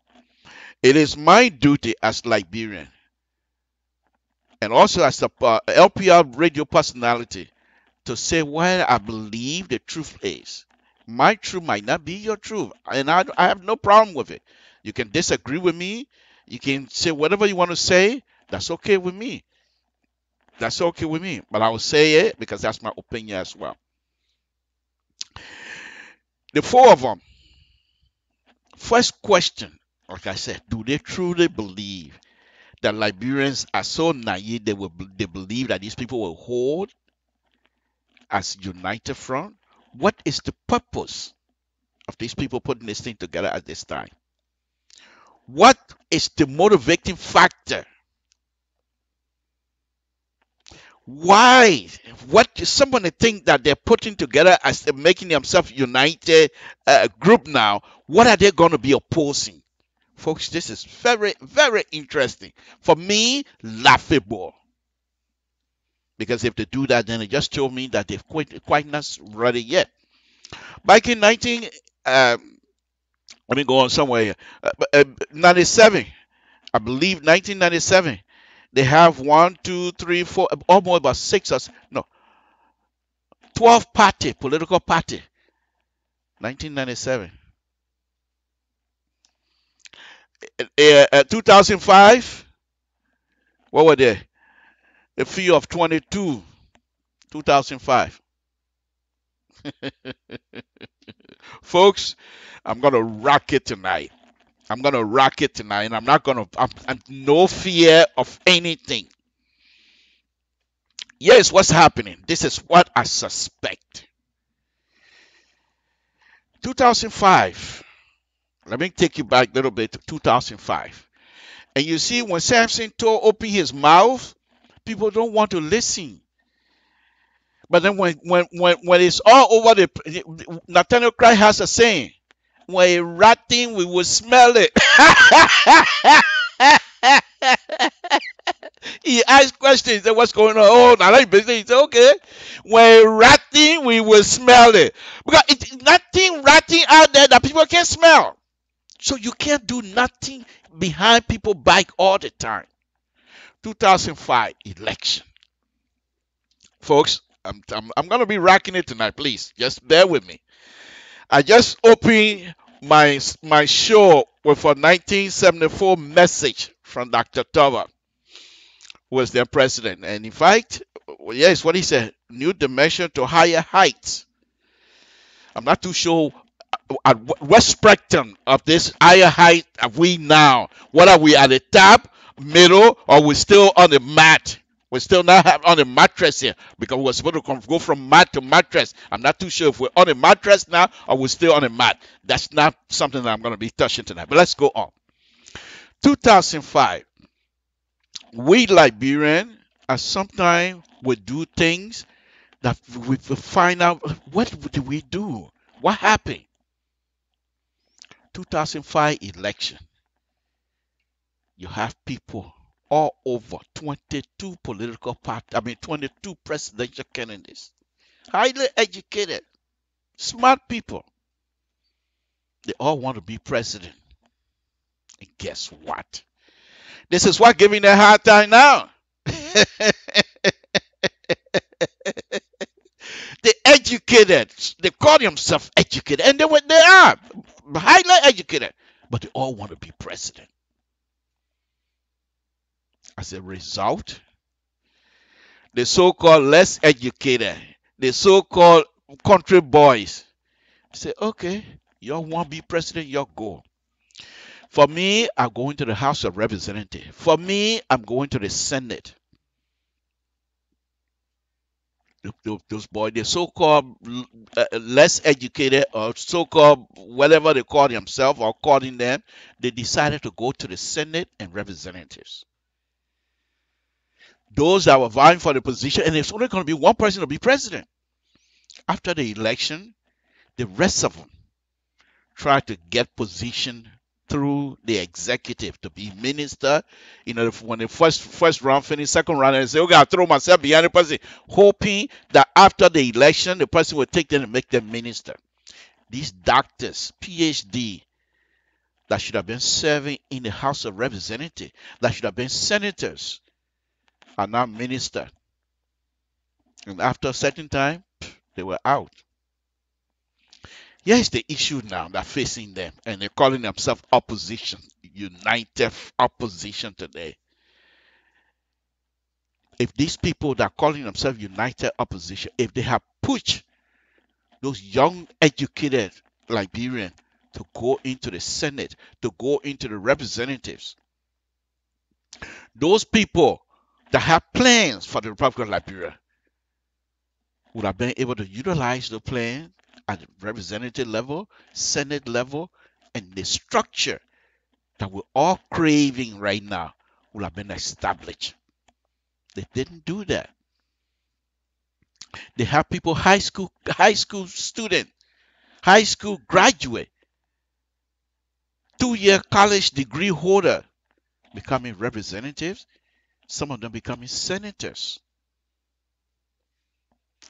it is my duty as Liberian and also as a LPR radio personality to say where I believe the truth is. My truth might not be your truth, and I have no problem with it. You can disagree with me. You can say whatever you want to say. That's okay with me. That's okay with me. But I will say it because that's my opinion as well. The four of them. First question, like I said, do they truly believe that Liberians are so naive they believe that these people will hold as united front? What is the purpose of these people putting this thing together at this time? What is the motivating factor? Why? What does somebody think that they're putting together as they're making themselves united group now? What are they going to be opposing? Folks, this is very, very interesting. For me, laughable. Because if they do that, then it just told me that they've quite not ready yet. Back in 19, let me go on somewhere here. 97, I believe 1997, they have 1, 2, 3, 4, almost about 6 or no, 12 political party. 1997. 2005, what were they? A fee of 22, 2005. Folks, I'm going to rock it tonight. I'm going to rock it tonight, and I'm no fear of anything. Yes, what's happening? This is what I suspect. 2005. Let me take you back a little bit to 2005. And you see, when Samson Tour opened his mouth, people don't want to listen. But then when it's all over, Nathaniel Christ has a saying, when a ratting, we will smell it. He asked questions. He said, what's going on? Oh, now let me business. He said, okay. When ratting, we will smell it. Because it's nothing ratting out there that people can smell. So you can't do nothing behind people's back all the time. 2005 election. Folks, I'm going to be rocking it tonight. Please, just bear with me. I just opened my show with a 1974 message from Dr. Tova, who was their president. And in fact, yes, what he said, new dimension to higher heights. I'm not too sure at what spectrum of this higher height are we now. What are we at the top, middle, or we're still on the mat? We're still not on the mattress here because we're supposed to go from mat to mattress. I'm not too sure if we're on a mattress now or we're still on a mat. That's not something that I'm going to be touching tonight. But let's go on. 2005. We Liberians, sometimes we do things that we find out, what did we do? What happened? 2005 election. You have people all over 22 political parties, 22 presidential candidates. Highly educated, smart people. They all want to be president. And guess what? This is what giving them a hard time now. The educated, they call themselves educated, and they are highly educated, but they all want to be president. As a result, the so-called less educated, the so-called country boys, say, okay, y'all want to be president, y'all go. For me, I'm going to the House of Representatives. For me, I'm going to the Senate. Those boys, the so-called less educated or so-called whatever they call themselves or calling them, they decided to go to the Senate and Representatives. Those that were vying for the position, and there's only going to be one person to be president. After the election, the rest of them tried to get position through the executive to be minister. You know, when the first round finished, second round, and say, okay, I'll throw myself behind the person, hoping that after the election, the person would take them and make them minister. These doctors, PhD, that should have been serving in the House of Representatives, that should have been senators, are now minister. And after a certain time, they were out. Here's the issue now that's facing them, and they're calling themselves opposition, united opposition today. If these people that are calling themselves united opposition, if they have pushed those young educated Liberians to go into the Senate, to go into the representatives, those people that have plans for the Republic of Liberia would have been able to utilize the plan at the representative level, Senate level, and the structure that we're all craving right now would have been established. They didn't do that. They have people, high school student, high school graduate, 2-year college degree holder becoming representatives, some of them becoming senators.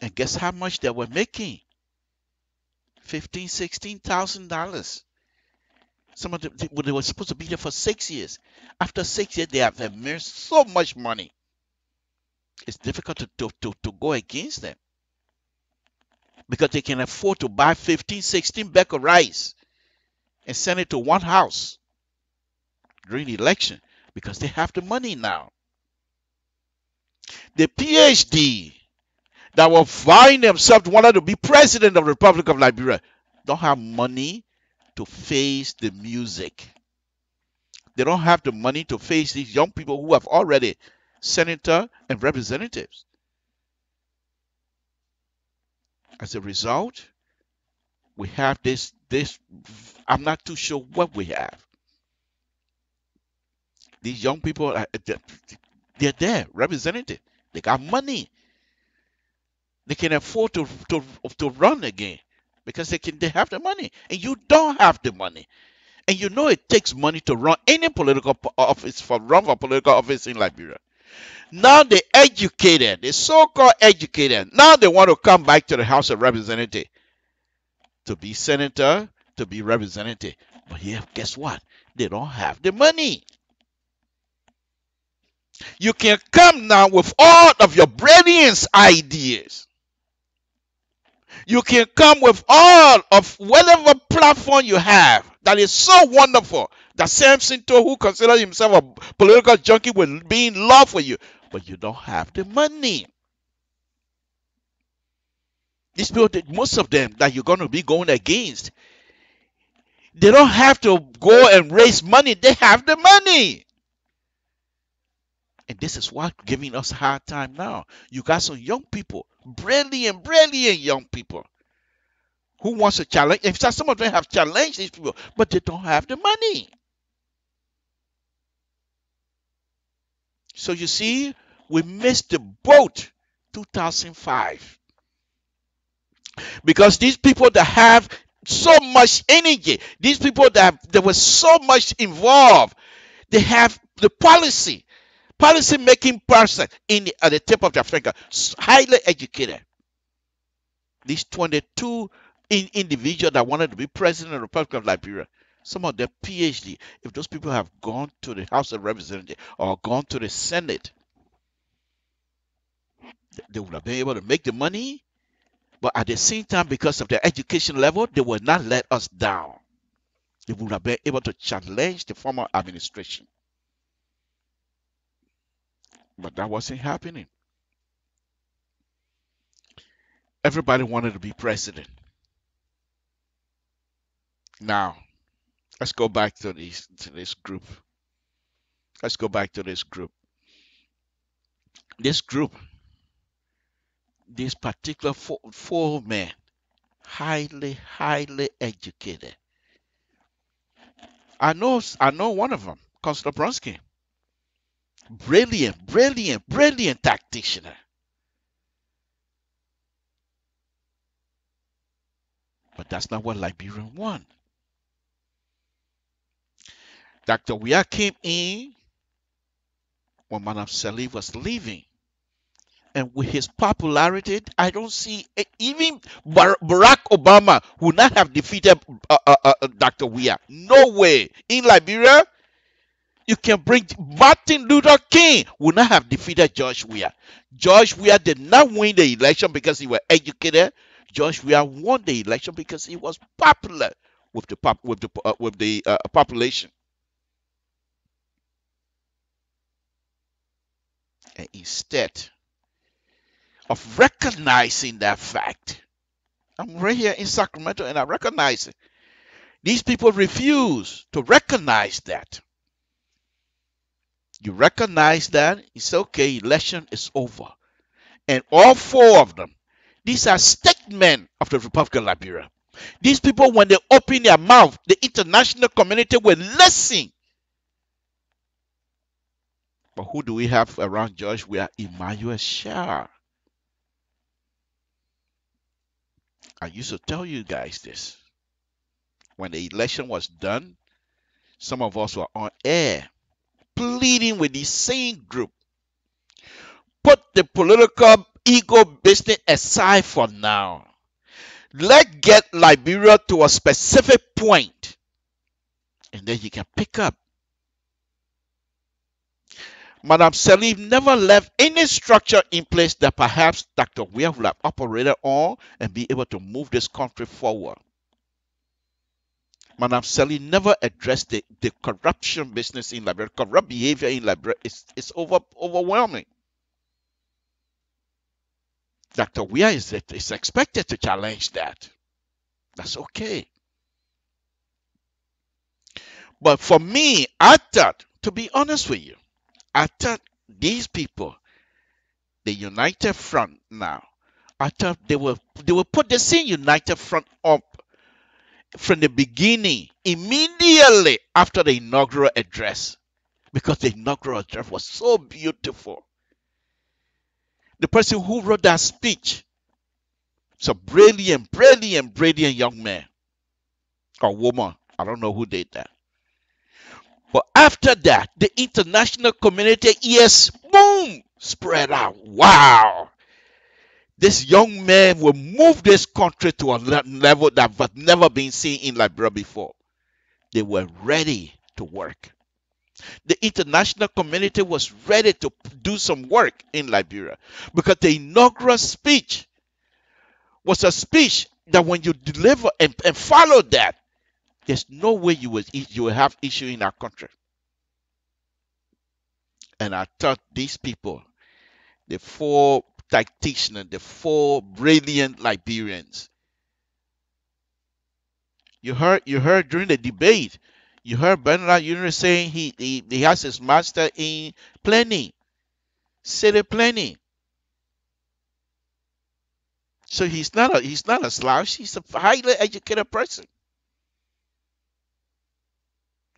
And guess how much they were making? $15,000, $16,000. Some of them, they were supposed to be there for 6 years. After 6 years, they have amassed so much money. It's difficult to go against them because they can afford to buy 15, 16 bags of rice and send it to one house during the election because they have the money now. The PhD that were vying themselves, wanted to be president of the Republic of Liberia, don't have money to face the music. They don't have the money to face these young people who have already senator and representatives. As a result, we have this this, I'm not too sure what we have. These young people, they're there, representative. They got money. They can afford to run again because they have the money, and you don't have the money. And you know it takes money to run any political office, run for political office in Liberia. Now they educated, the so-called educated. Now they want to come back to the House of Representatives to be senator, to be representative. But yeah, guess what? They don't have the money. You can come now with all of your brilliant ideas. You can come with all of whatever platform you have that is so wonderful that Sam Sinto, who considers himself a political junkie, will be in love with you. But you don't have the money. These people, most of them that you're going to be going against, they don't have to go and raise money. They have the money. And this is what's giving us a hard time now. You got some young people, brilliant young people, who wants to challenge. In fact, some of them have challenged these people, but they don't have the money. So you see, we missed the boat 2005. Because these people that have so much energy, these people that were so much involved, they have the policy making person at the tip of their finger, highly educated. These 22 individuals that wanted to be president of the Republic of Liberia, some of them PhD. If those people have gone to the House of Representatives or gone to the Senate, they would have been able to make the money. But at the same time, because of their education level, they will not let us down. They would have been able to challenge the former administration. But that wasn't happening. Everybody wanted to be president. Now, let's go back to this group. Let's go back to this group. This group, this particular four men, highly educated. I know one of them, Constable Bronsky. Brilliant tactician. But that's not what Liberian want. Dr. Weah came in when Madam Salif was leaving. And with his popularity, I don't see even Barack Obama would not have defeated Dr. Weah. No way. In Liberia, you can bring Martin Luther King would not have defeated George Weah. George Weah did not win the election because he was educated. George Weah won the election because he was popular with the population. And instead of recognizing that fact, I'm right here in Sacramento and I recognize it. These people refuse to recognize that. You recognize that, it's okay, election is over. And all four of them, these are statesmen of the Republic of Liberia. These people, when they open their mouth, the international community will listen. But who do we have around George? We are Emmanuel Shah. I used to tell you guys this. When the election was done, some of us were on air pleading with the same group. Put the political ego business aside for now. Let's get Liberia to a specific point, and then you can pick up. Madam Salif never left any structure in place that perhaps Dr. Weah would have operated on and be able to move this country forward. Madam Salif never addressed the corruption business in Liberia. Corrupt behavior in Liberia is overwhelming. Dr. Weah is expected to challenge that. That's okay. But for me, I thought, to be honest with you, I thought these people, the United Front now, I thought they will put the same United Front up from the beginning, immediately after the inaugural address, because the inaugural address was so beautiful. The person who wrote that speech is a brilliant, brilliant, brilliant young man or woman. I don't know who did that. But after that, the international community, yes, boom, spread out. Wow. This young man will move this country to a level that has never been seen in Liberia before. They were ready to work. The international community was ready to do some work in Liberia because the inaugural speech was a speech that when you deliver and follow that, there's no way you will have issue in our country. And I thought these people, the four tacticians, the four brilliant Liberians, you heard during the debate, you heard Bernard Jr. saying he has his master in planning, city planning. So he's not a slouch. He's a highly educated person.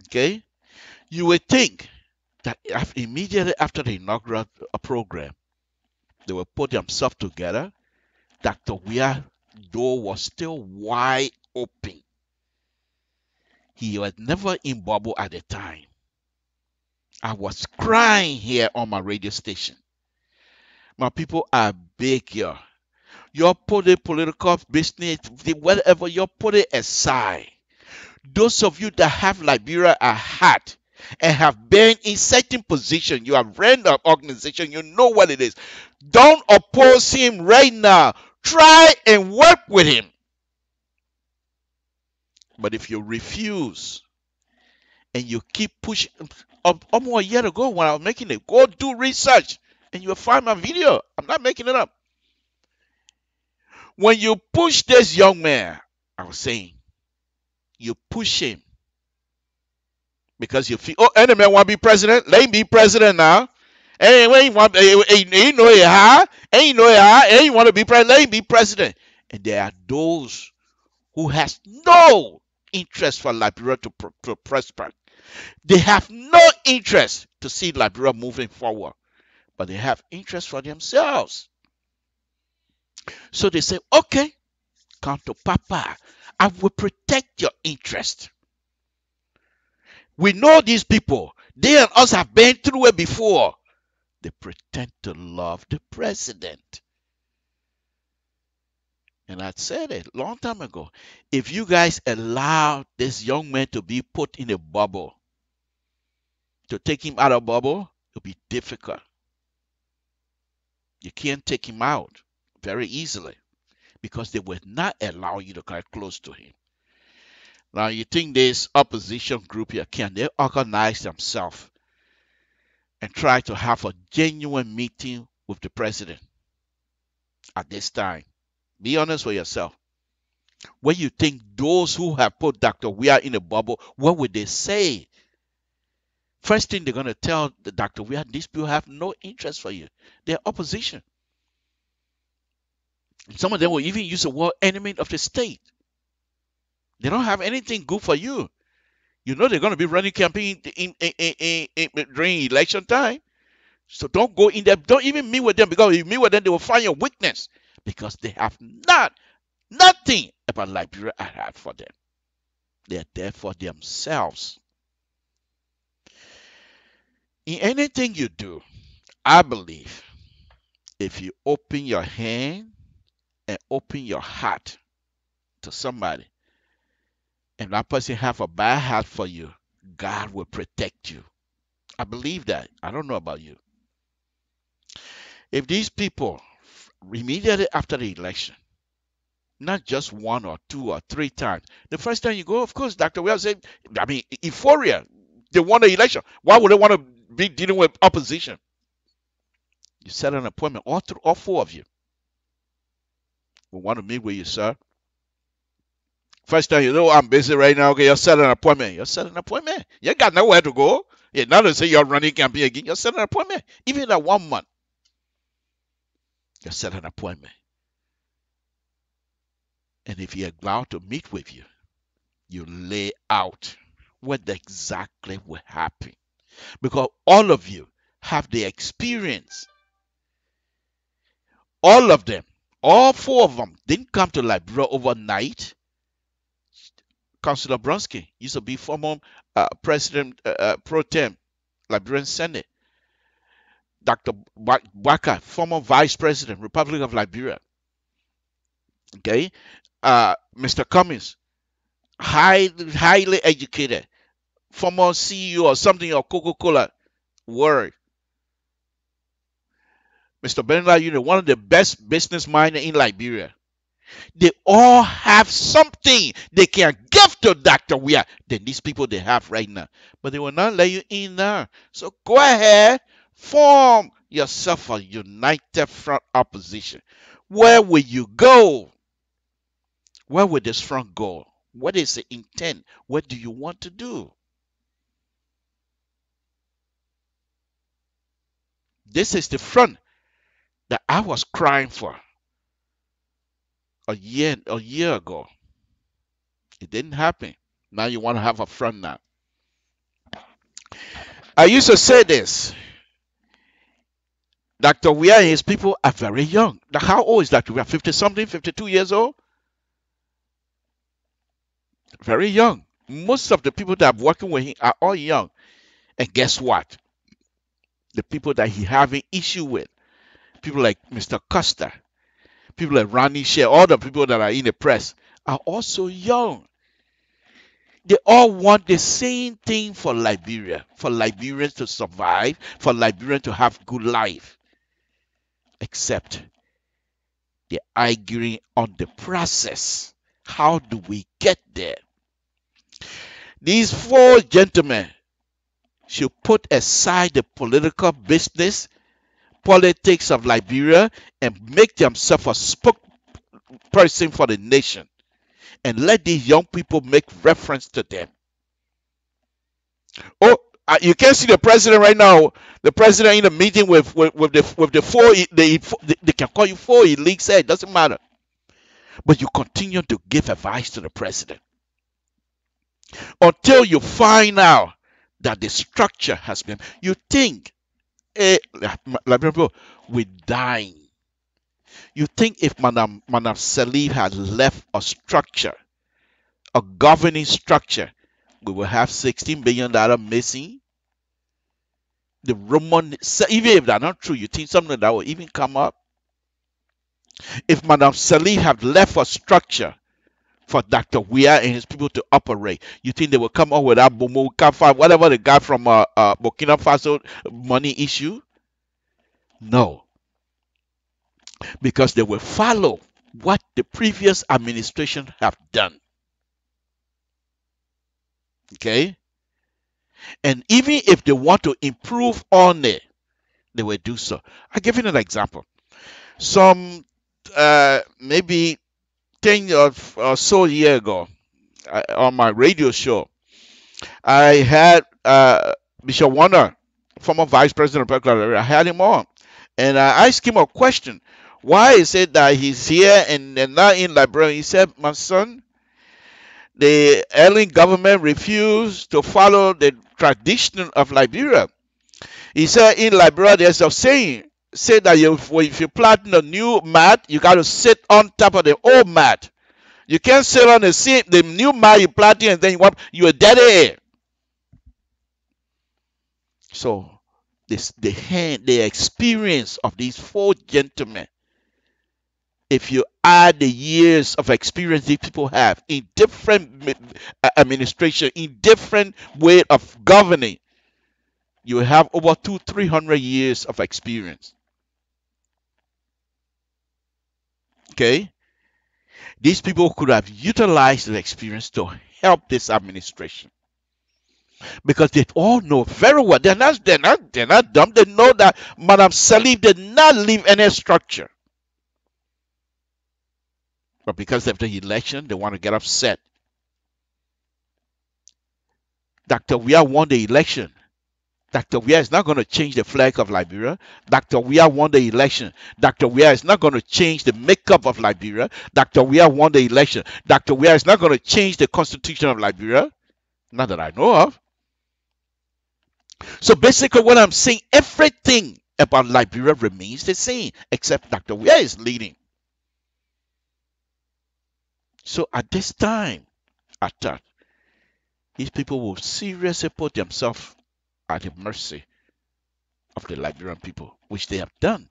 Okay, you would think that immediately after the inaugural program, they will put themselves together. Dr. Weah door was still wide open. He was never in bubble at the time. I was crying here on my radio station. My people, I beg you. You put the political business, whatever, you put it aside. Those of you that have Liberia at heart and have been in certain position, you have ran the organization, you know what it is. Don't oppose him right now. Try and work with him. But if you refuse and you keep pushing, almost a year ago when I was making it, go do research and you'll find my video. I'm not making it up. When you push this young man, I was saying, you push him because you feel, oh, any man want to be president? Let him be president now. Anyway, he want, he know it high, and he know it high, and he want to be president. Let him be president. And there are those who has no interest for Liberia to prosper. They have no interest to see Liberia moving forward, but they have interest for themselves. So they say, okay, come to Papa. I will protect your interest. We know these people. They and us have been through it before. They pretend to love the president. And I said it a long time ago. If you guys allow this young man to be put in a bubble, to take him out of bubble, it'll be difficult. You can't take him out very easily because they will not allow you to get close to him. Now, you think this opposition group here, can they organize themselves and try to have a genuine meeting with the president at this time? Be honest with yourself. When you think those who have put Dr. Weah in a bubble, what would they say? First thing they're going to tell the Dr. Weah, these people have no interest for you. They're opposition. Some of them will even use the word enemy of the state. They don't have anything good for you. You know they're going to be running campaign during election time. So don't go in there. Don't even meet with them, because if you meet with them, they will find your weakness, because they have nothing about Liberia I have for them. They're there for themselves. In anything you do, I believe if you open your hand and open your heart to somebody, and that person have a bad heart for you, God will protect you. I believe that. I don't know about you. If these people, immediately after the election, not just one or two or three times, the first time you go, of course, Dr. Weah said, I mean, euphoria, they won the election. Why would they want to be dealing with opposition? You set an appointment, all four of you. We want to meet with you, sir. First time, you know, I'm busy right now. Okay, you're setting an appointment. You're setting an appointment. You got nowhere to go. Yeah, now they say you're running campaign again. You're setting an appointment. Even at 1 month, you set an appointment. And if you're allowed to meet with you, you lay out what exactly will happen. Because all of you have the experience. All of them, all four of them didn't come to Liberia overnight. Councillor Bronsky used to be former president pro tem, Liberian Senate. Dr. Waka, former vice president, Republic of Liberia. Okay, Mr. Cummings, highly educated, former CEO or something of Coca-Cola World. Mr. Bernard, one of the best business minds in Liberia. They all have something they can give to Dr. Weah than these people they have right now. But they will not let you in now. So go ahead, form yourself a united front opposition. Where will you go? Where will this front go? What is the intent? What do you want to do? This is the front that I was crying for a year ago. It didn't happen. Now you want to have a front now. I used to say this. Dr. Weah and his people are very young. Now, how old is Dr. Weah? 50-something, 52 years old? Very young. Most of the people that are working with him are all young. And guess what? The people that he having issue with, people like Mr. Costa, people like Ronnie Shea, all the people that are in the press are also young. They all want the same thing for Liberia, for Liberians to survive, for Liberians to have good life. Except they're arguing on the process. How do we get there? These four gentlemen should put aside the political business, politics of Liberia, and make themselves a spokesperson for the nation. And let these young people make reference to them. Oh, you can't see the president right now. The president in a meeting with the four. They can call you four elites. It doesn't matter. But you continue to give advice to the president until you find out that the structure has been. You think, we're dying. You think if Madam Salih had left a structure, a governing structure, we will have $16 billion missing? The Roman, even if they're not true, you think something that will even come up? If Madam Salih had left a structure for Dr. Weah and his people to operate, you think they will come up with that Bomo Kafa, whatever the guy from Burkina Faso money issue? No. Because they will follow what the previous administration have done. Okay? And even if they want to improve on it, they will do so. I'll give you an example. Some maybe 10 or so years ago, on my radio show, I had Bishop Warner, former vice president of Liberia. I had him on, and I asked him a question. Why is it that he's here and not in Liberia? He said, my son, the alien government refused to follow the tradition of Liberia. He said in Liberia there's a saying, say that if you plant a new mat, you got to sit on top of the old mat. You can't sit on the new mat you planting and then you are dead. So the experience of these four gentlemen, if you add the years of experience these people have in different administration, in different way of governing, you have over 200-300 years of experience. Okay? These people could have utilized the experience to help this administration. Because they all know very well. They're not dumb. They know that Madam Salih did not leave any structure. But because of the election, they want to get upset. Dr. Weah won the election. Dr. Weah is not going to change the flag of Liberia. Dr. Weah won the election. Dr. Weah is not going to change the makeup of Liberia. Dr. Weah won the election. Dr. Weah is not going to change the constitution of Liberia. Not that I know of. So basically what I'm saying, everything about Liberia remains the same, except Dr. Weah is leading. So at this time, I thought these people will seriously put themselves at the mercy of the Liberian people, which they have done.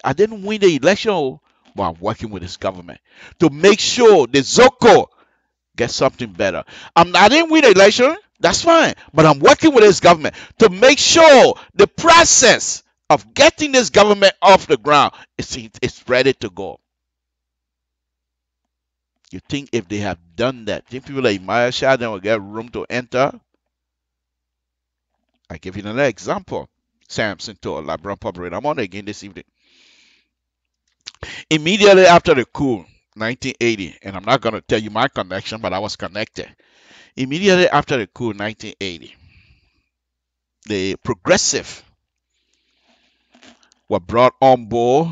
I didn't win the election, but I'm working with this government to make sure the Zoko gets something better. I didn't win the election, that's fine, but I'm working with this government to make sure the process of getting this government off the ground is ready to go. You think if they have done that, think people like Maya Shadden will get room to enter? I give you another example. Samson to Liberian Public. I'm on again this evening. Immediately after the coup, 1980, and I'm not going to tell you my connection, but I was connected. Immediately after the coup, 1980, the progressive were brought on board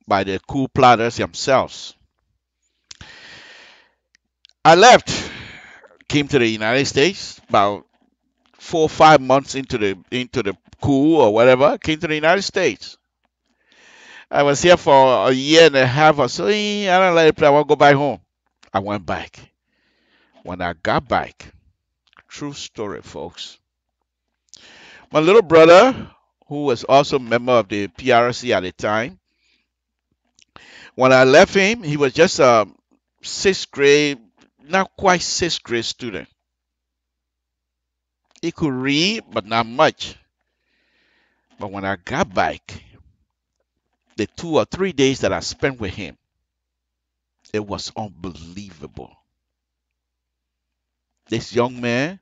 by the coup plotters themselves. I left, came to the United States about 4 or 5 months into the coup or whatever. Came to the United States. I was here for a year and a half or so. I don't like it. I want to go back home. I went back. When I got back, true story, folks. My little brother, who was also a member of the PRC at the time, when I left him, he was just a 6th grade, not quite 6th grade student. He could read, but not much. But when I got back, the 2 or 3 days that I spent with him, it was unbelievable. This young man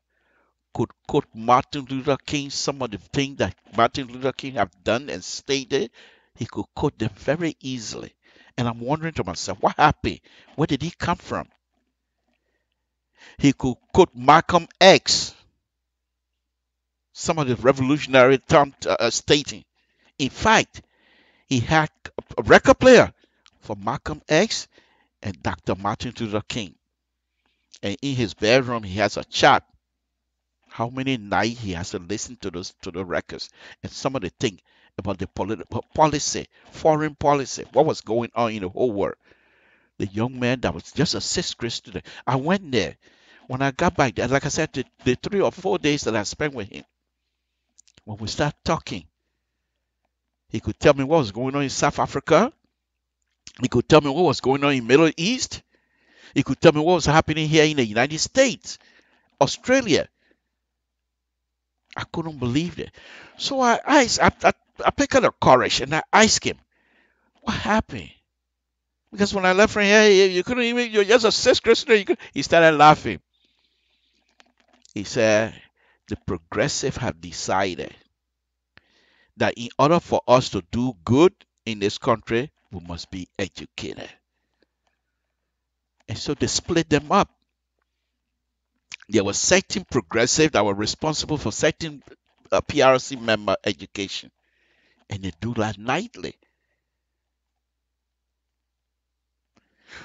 could quote Martin Luther King, some of the things that Martin Luther King have done and stated. He could quote them very easily. And I'm wondering to myself, what happened? Where did he come from? He could quote Malcolm X, some of the revolutionary terms stating. In fact, he had a record player for Malcolm X and Dr. Martin Luther King. And in his bedroom, he has a chart. How many nights he has to listen to the records and some of the things about the political policy, foreign policy, what was going on in the whole world. The young man that was just a 6th grade student. I went there. When I got back there, like I said, the 3 or 4 days that I spent with him, when we start talking, he could tell me what was going on in South Africa. He could tell me what was going on in Middle East. He could tell me what was happening here in the United States, Australia. I couldn't believe it. So I picked up the courage and I asked him, what happened? Because when I left from here, you couldn't even, you're just a 6th grade student. He started laughing. He said, the progressive have decided that in order for us to do good in this country, we must be educated. And so they split them up. There were certain progressive that were responsible for certain PRC member education. And they do that nightly.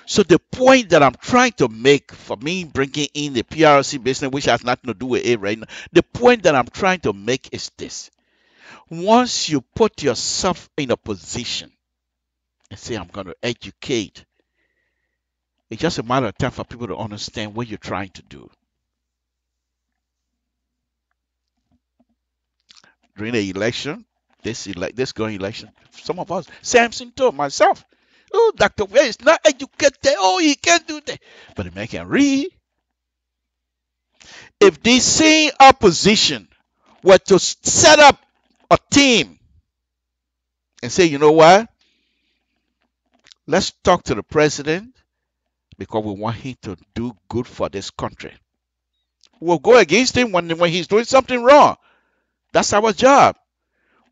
So the point that I'm trying to make for me bringing in the PRC business, which has nothing to do with it right now, the point that I'm trying to make is this. Once you put yourself in a position and say, I'm going to educate, it's just a matter of time for people to understand what you're trying to do. During the election, this going election, some of us, Samson told myself, oh, Dr. Weah is not educated. Oh, he can't do that. But the man can read. If the same opposition were to set up a team and say, you know what? Let's talk to the president because we want him to do good for this country. We'll go against him when he's doing something wrong. That's our job.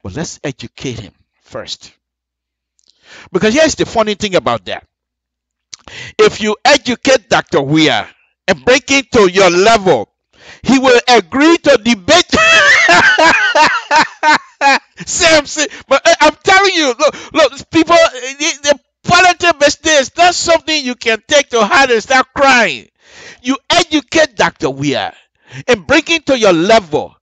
But let's educate him first. Because here's the funny thing about that. If you educate Dr. Weah and bring him to your level, he will agree to debate. Same. But I'm telling you, look, people, the politics business, that's something you can take to heart and start crying. You educate Dr. Weir and bring it to your level.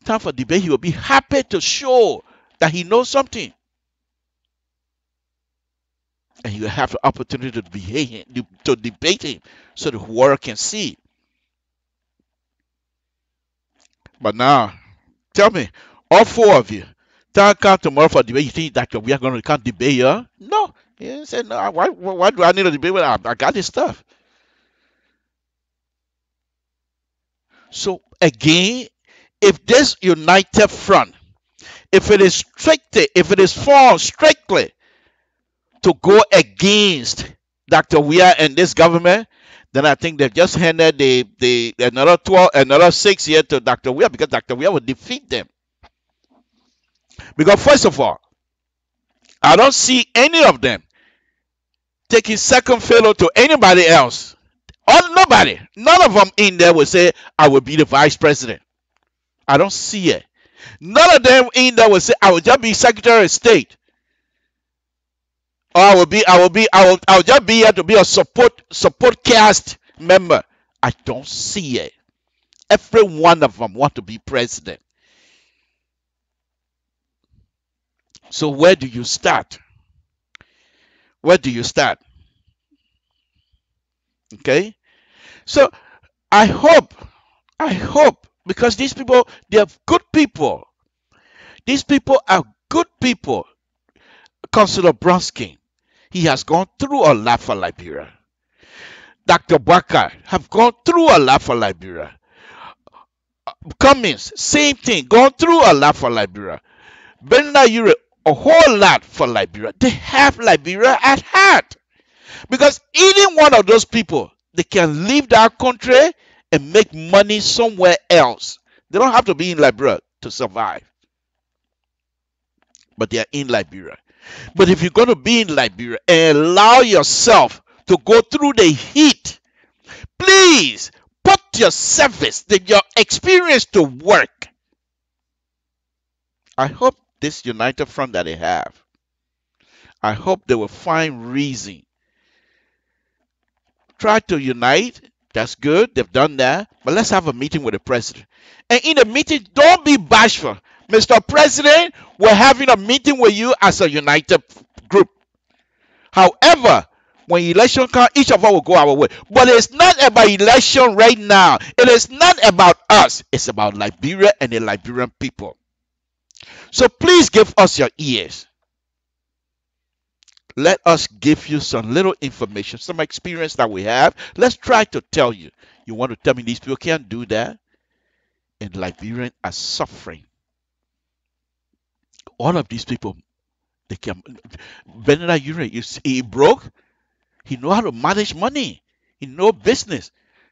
Time for debate, he will be happy to show that he knows something. And you have the opportunity to debate him so the world can see. But now, tell me, all four of you, come tomorrow for debate. You think Dr. We are going to come debate here? No. He said, no, why do I need a debate? Well, I got this stuff. So again, if this united front, if it is formed strictly to go against Dr. Weir and this government, then I think they've just handed another 6 years to Dr. Weir, because Dr. Weir will defeat them. Because first of all, I don't see any of them taking second fiddle to anybody else. Or nobody. None of them in there will say, I will be the vice president. I don't see it. None of them in there will say, I will just be Secretary of State. Or I'll just be here to be a support cast member. I don't see it. Every one of them want to be president. So where do you start? Where do you start? Okay? So I hope, because these people, they are good people. These people are good people. Councillor Bronsky, he has gone through a lot for Liberia. Dr. Baka have gone through a lot for Liberia. Cummings, same thing, gone through a lot for Liberia. Bernard Ure, a whole lot for Liberia. They have Liberia at heart. Because any one of those people, they can leave that country and make money somewhere else. They don't have to be in Liberia to survive. But they are in Liberia. But if you're going to be in Liberia and allow yourself to go through the heat, please put your service, your experience to work. I hope this united front that they have, I hope they will find reason. Try to unite. That's good. They've done that. But let's have a meeting with the president. And in the meeting, don't be bashful. Mr. President, we're having a meeting with you as a united group. However, when election comes, each of us will go our way. But it's not about election right now. It is not about us. It's about Liberia and the Liberian people. So please give us your ears. Let us give you some little information, some experience that we have. Let's try to tell you. You want to tell me these people can't do that? And Liberians are suffering. All of these people, they can. Bernard Ure, he broke. He know how to manage money. He know business.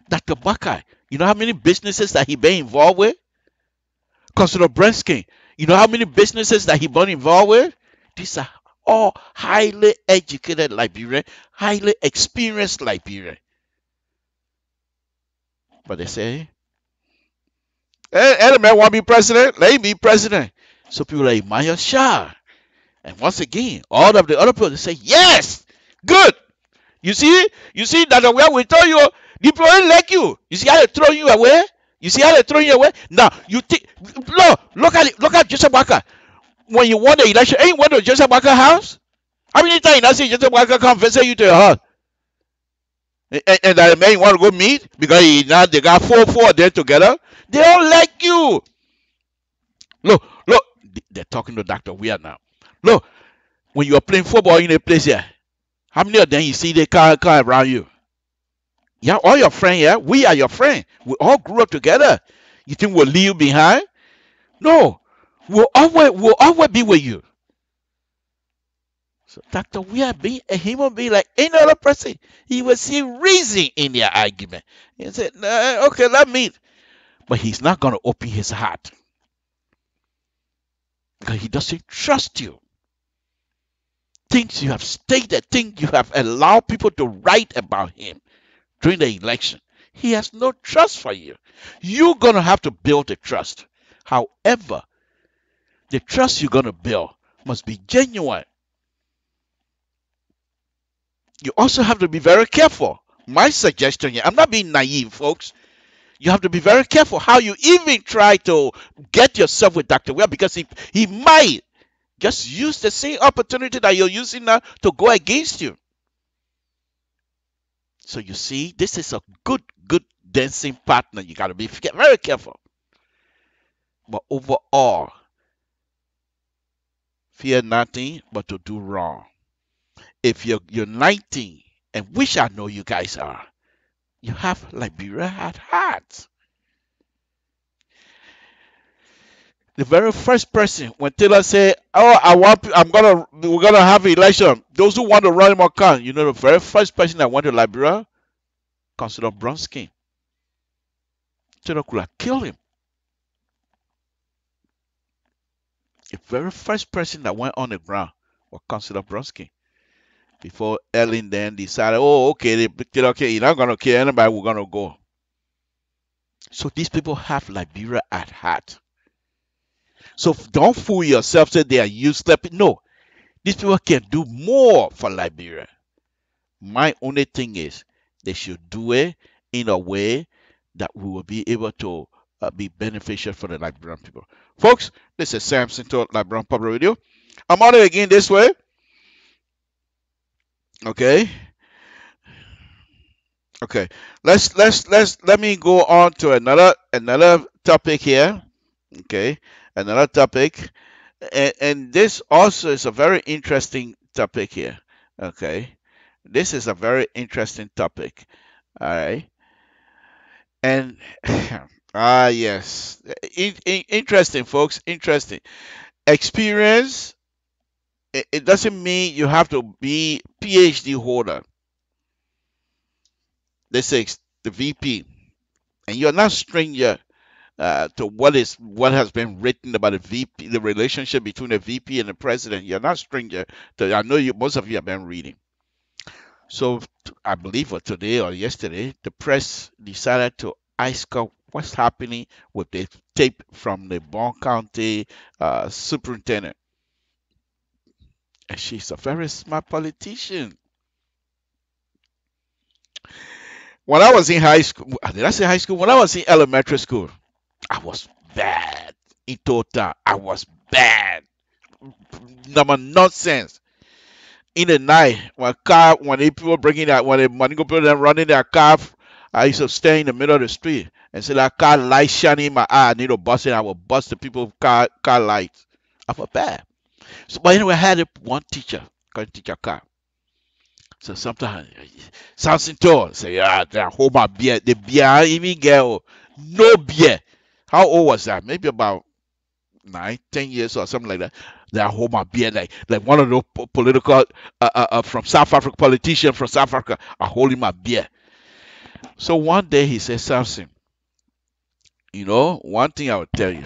Dr. Baka, you know how many businesses that he been involved with? Councillor Brensky, you know how many businesses that he been involved with? These are all highly educated Liberian, highly experienced Liberian. But they say, hey, the man want to be president? Let him be president. So people like Maya Shah. And once again, all of the other people, they say, yes, good. You see that where we tell you, the people ain't like you. You see how they throw you away? You see how they throw you away? Now, you think, look at Joseph Baka. When you won the election, ain't you went to Joseph Baka's house? How many times I see Joseph Baka come visit you to your house? And that man you want to go meet because now they got four there together. They don't like you. Look, they're talking to Dr. Weir now. Look, when you are playing football in a place here, how many of them you see they car around you? Yeah, all your friends here. We are your friend. We all grew up together. You think we'll leave you behind? No. We'll always be with you. So Dr. Weir being a human being like any other person, he will see reason in their argument. He said, nah, okay, let me. But he's not going to open his heart. Because he doesn't trust you. Things you have stated, things you have allowed people to write about him during the election. He has no trust for you. You're going to have to build a trust. However, the trust you're going to build must be genuine. You also have to be very careful. My suggestion here, I'm not being naive, folks. You have to be very careful how you even try to get yourself with Dr. Well, because he might just use the same opportunity that you're using now to go against you. So you see, this is a good dancing partner. You got to be very careful. But overall, fear nothing but to do wrong. If you're uniting, and which I know you guys are, you have Liberia at heart. The very first person when Taylor said, "Oh, we're gonna have an election," those who want to run him or can, you know, the very first person that went to Liberia, Councillor Bronsky. Taylor could have killed him. The very first person that went on the ground was Councillor Bronsky. Before Ellen then decided, oh, okay, you're not gonna kill anybody, we're gonna go. So these people have Liberia at heart. So don't fool yourself, say they are useless. No, these people can do more for Liberia. My only thing is they should do it in a way that we will be able to be beneficial for the Liberian people. Folks, this is Samson to Liberian Public Radio. I'm on it again this way. Okay. Okay. Let me go on to another topic here. Okay. Another topic. And this also is a very interesting topic here. Okay. This is a very interesting topic. All right. And yes. Interesting, folks. Interesting. Experience. It doesn't mean you have to be PhD holder. This is the VP, and you're not stranger to what has been written about the VP, the relationship between the VP and the president. You're not stranger to. I know most of you have been reading. So I believe today or yesterday, the press decided to ask her what's happening with the tape from the Bond County superintendent, and she's a very smart politician. When I was in high school, did I say high school? When I was in elementary school, I was bad. In total, I was bad. Number nonsense. In the night, when the people bringing that, when the money go people running their car, I used to stay in the middle of the street and see that car light shining in my eye. I need to bust it. I will bust the people's car lights. I was bad. So, but anyway, I had one teacher, couldn't teach a car. So sometimes something told say, they hold my beer. The beer I even get no beer. How old was that? Maybe about 9, 10 years or something like that. They hold my beer like one of those political from South Africa politician from South Africa are holding my beer. So one day he said something. You know, one thing I will tell you.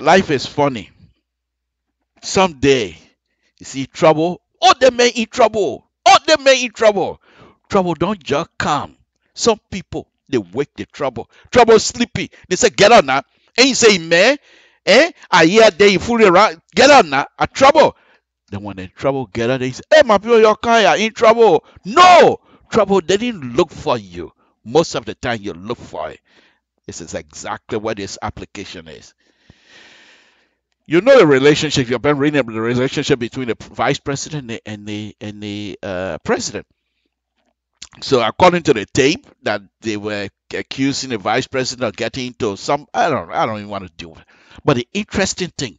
Life is funny. Someday you see trouble. Oh, they may in trouble. Oh, they may in trouble. Trouble don't just come. Some people, they wake the trouble. Trouble sleepy. They say, get on now. And you say, man, I hear they you fool around. Get on now. A trouble. Then when the trouble get on, they say, hey, my people, your car are in trouble. No. Trouble, they didn't look for you. Most of the time, you look for it. This is exactly what this application is. You know the relationship. You've been reading the relationship between the vice president and the president. So according to the tape, that they were accusing the vice president of getting into some, I don't even want to do it. But the interesting thing,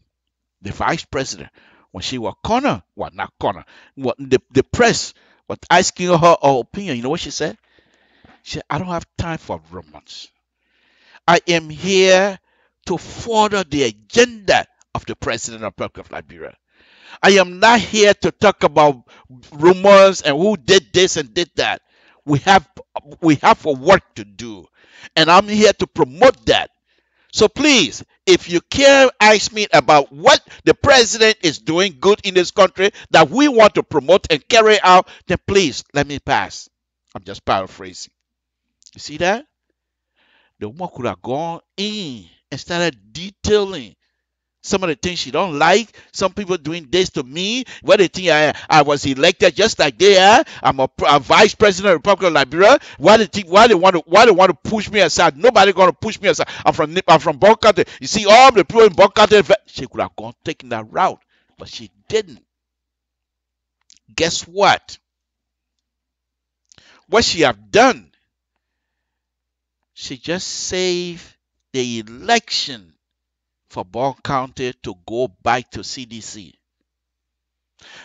the vice president, when she was the press was asking her opinion. You know what she said? She said, I don't have time for romance. I am here to further the agenda of the president of the Republic of Liberia. I am not here to talk about rumors and who did this and did that. We have a work to do, and I'm here to promote that. So please, if you can ask me about what the president is doing good in this country that we want to promote and carry out, then please let me pass. I'm just paraphrasing. You see that? The woman could have gone in and started detailing some of the things she don't like. Some people doing this to me. What they think I was elected just like they are. I'm a vice president of the Republic of Liberia. Why they want to push me aside? Nobody gonna push me aside. I'm from Bon County. You see, all the people in Bon County, she could have gone taking that route, but she didn't. Guess what? What she have done? She just saved the election for Bon County to go back to CDC.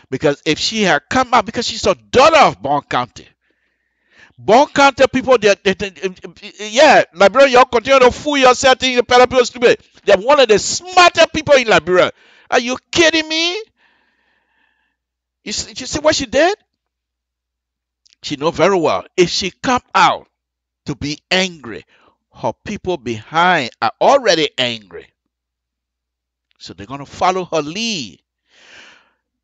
Because if she had come out, because she's a daughter of Bon County people, yeah, Liberia, you continue to fool yourself in the people stupid. They're one of the smarter people in Liberia. Are you kidding me? You see what she did? She know very well. If she come out to be angry, her people behind are already angry. So they're going to follow her lead.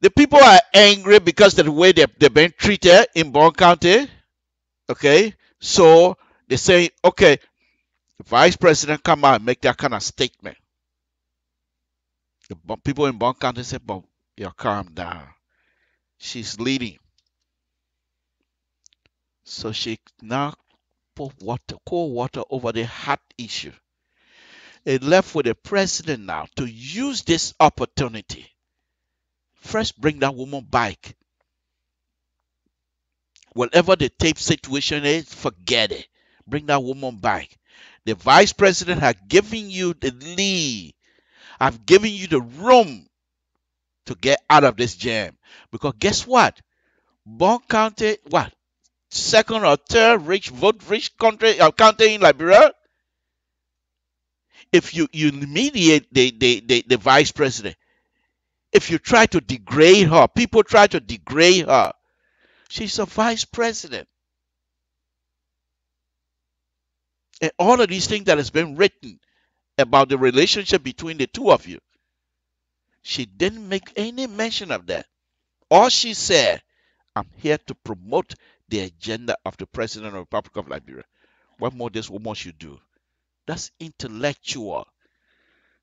The people are angry because of the way they've been treated in Bon County. Okay? So they say, okay, the vice president come out and make that kind of statement. The people in Bon County say, but you calm down. She's leading. So she now put cold water over the hot issue. It left with the president now to use this opportunity. First, bring that woman back. Whatever the tape situation is, forget it. Bring that woman back. The vice president has given you the lead. I've given you the room to get out of this jam. Because guess what? Bon County, what? Second or third rich county in Liberia. If you mediate the vice president, if you try to degrade her, people try to degrade her. She's a vice president. And all of these things that has been written about the relationship between the two of you, she didn't make any mention of that. All she said, I'm here to promote the agenda of the President of the Republic of Liberia. What more this woman should do? That's intellectual.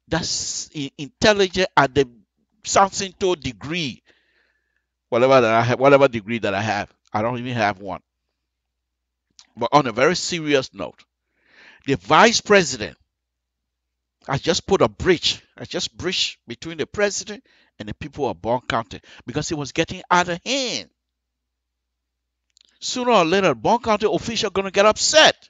That's intelligent at the Sansinto degree. Whatever degree that I have. I don't even have one. But on a very serious note, the vice president, I just put a bridge. I just bridged between the president and the people of Bon County because it was getting out of hand. Sooner or later, Bon County officials are going to get upset.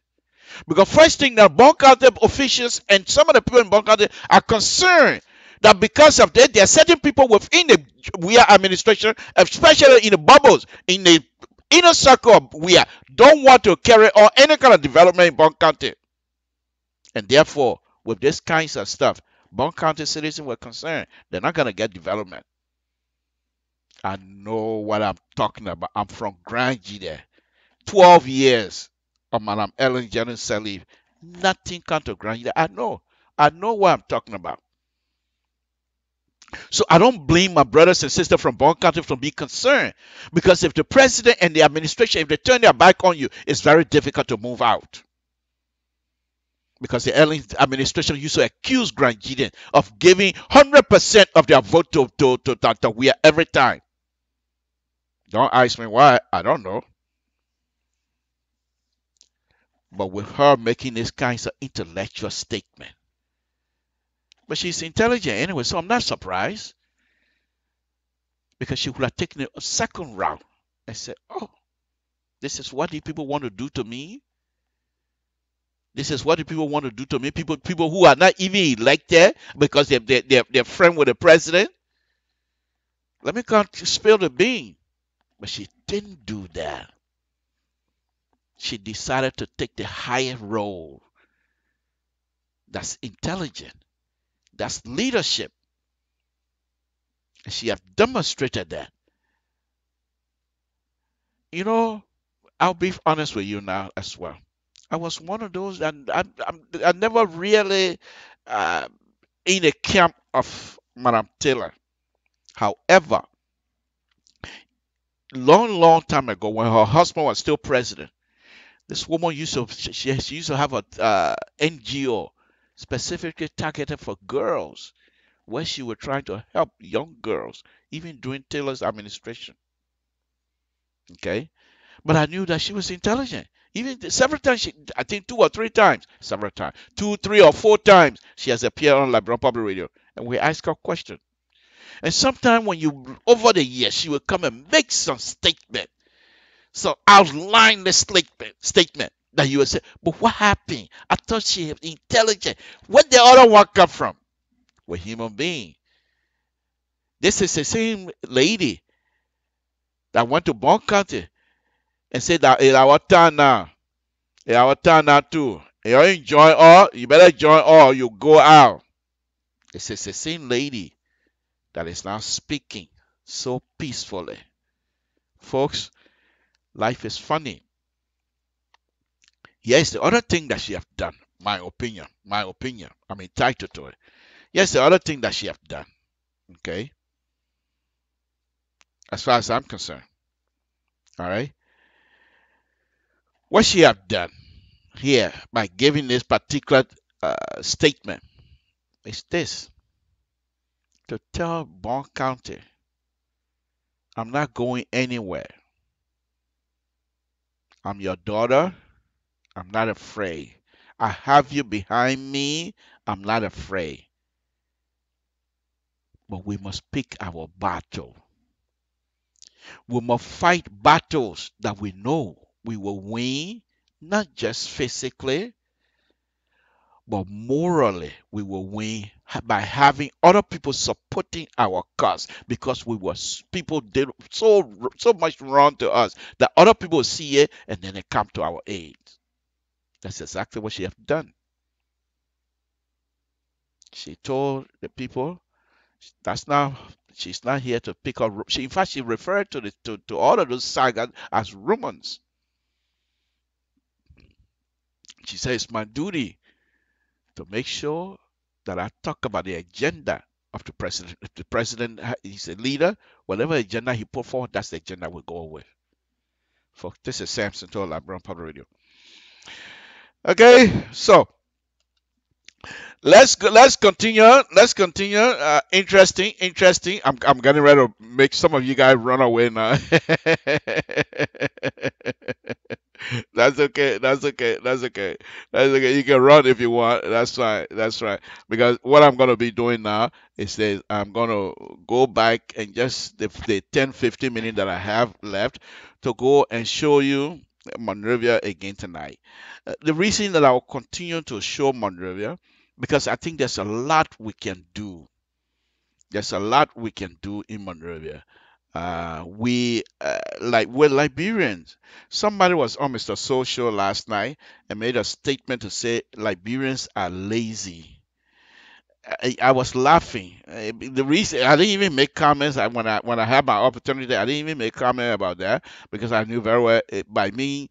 Because first thing, that Bon County officials and some of the people in Bon County are concerned that because of that, there are certain people within the WIA administration, especially in the bubbles, in the inner circle of WIA, don't want to carry on any kind of development in Bon County. And therefore, with this kinds of stuff, Bon County citizens were concerned. They're not going to get development. I know what I'm talking about. I'm from Grand G there. 12 years of Madam Ellen Jennings Sirleaf. Nothing come to Grand G there. I know what I'm talking about. So I don't blame my brothers and sisters from Bon County for being concerned. Because if the president and the administration, if they turn their back on you, it's very difficult to move out. Because the Ellen administration used to accuse Grand Gideon of giving 100% of their vote to WIA every time. Don't ask me why. I don't know. But with her making this kind of intellectual statement. But she's intelligent anyway, so I'm not surprised. Because she would have taken a second route and said, oh, this is what the people want to do to me. This is what the people want to do to me. People who are not even elected because they're friends with the president. Let me come to spill the bean. But she didn't do that. She decided to take the higher role. That's intelligent. That's leadership. And she has demonstrated that. You know, I'll be honest with you now as well. I was one of those, and I never really in the camp of Madam Taylor. However, long time ago, when her husband was still president, this woman used to have a NGO, specifically targeted for girls, where she was trying to help young girls, even during Taylor's administration. Okay? But I knew that she was intelligent. Even several times, I think 2 or 3 times, several times, 2, 3, or 4 times, she has appeared on Liberia Public Radio. And we ask her questions. And sometimes when you, over the years, she will come and make some statement, some outline statement that you will say, but what happened? I thought she was intelligent. Where the other one come from? We're human beings. This is the same lady that went to Bon County and said that it's our turn now. It's our turn now too. You ain't join all, you better join all, you go out. This is the same lady that is now speaking so peacefully. Folks, life is funny. Here's the other thing that she have done. My opinion. I'm entitled to it. Here's the other thing that she have done. Okay? As far as I'm concerned. All right? What she have done here by giving this particular statement is this. To tell Bon County, I'm not going anywhere. I'm your daughter. I'm not afraid. I have you behind me. I'm not afraid. But we must pick our battle. We must fight battles that we know we will win, not just physically, but morally we will win by having other people supporting our cause, because people did so much wrong to us that other people see it and then they come to our aid. That's exactly what she have done. She told the people she's not here to pick up. In fact, she referred to all of those sagas as Romans. She says it's my duty to make sure that I talk about the agenda of the president. If the president is a leader, whatever agenda he put forward, that's the agenda we'll go with. Folks, this is Samson to LIBERIA Public Radio. Okay, so let's continue. Interesting. I'm getting ready to make some of you guys run away now. That's okay. You can run if you want. That's right. Because what I'm gonna be doing now is that I'm gonna go back and just the 10-15 minutes that I have left to go and show you Monrovia again tonight. The reason that I will continue to show Monrovia, because I think there's a lot we can do. There's a lot we can do in Monrovia. We're Liberians. Somebody was on Mr. Social last night and made a statement to say Liberians are lazy. I was laughing. The reason I didn't even make comments when I had my opportunity, I didn't even make comment about that, because I knew very well by me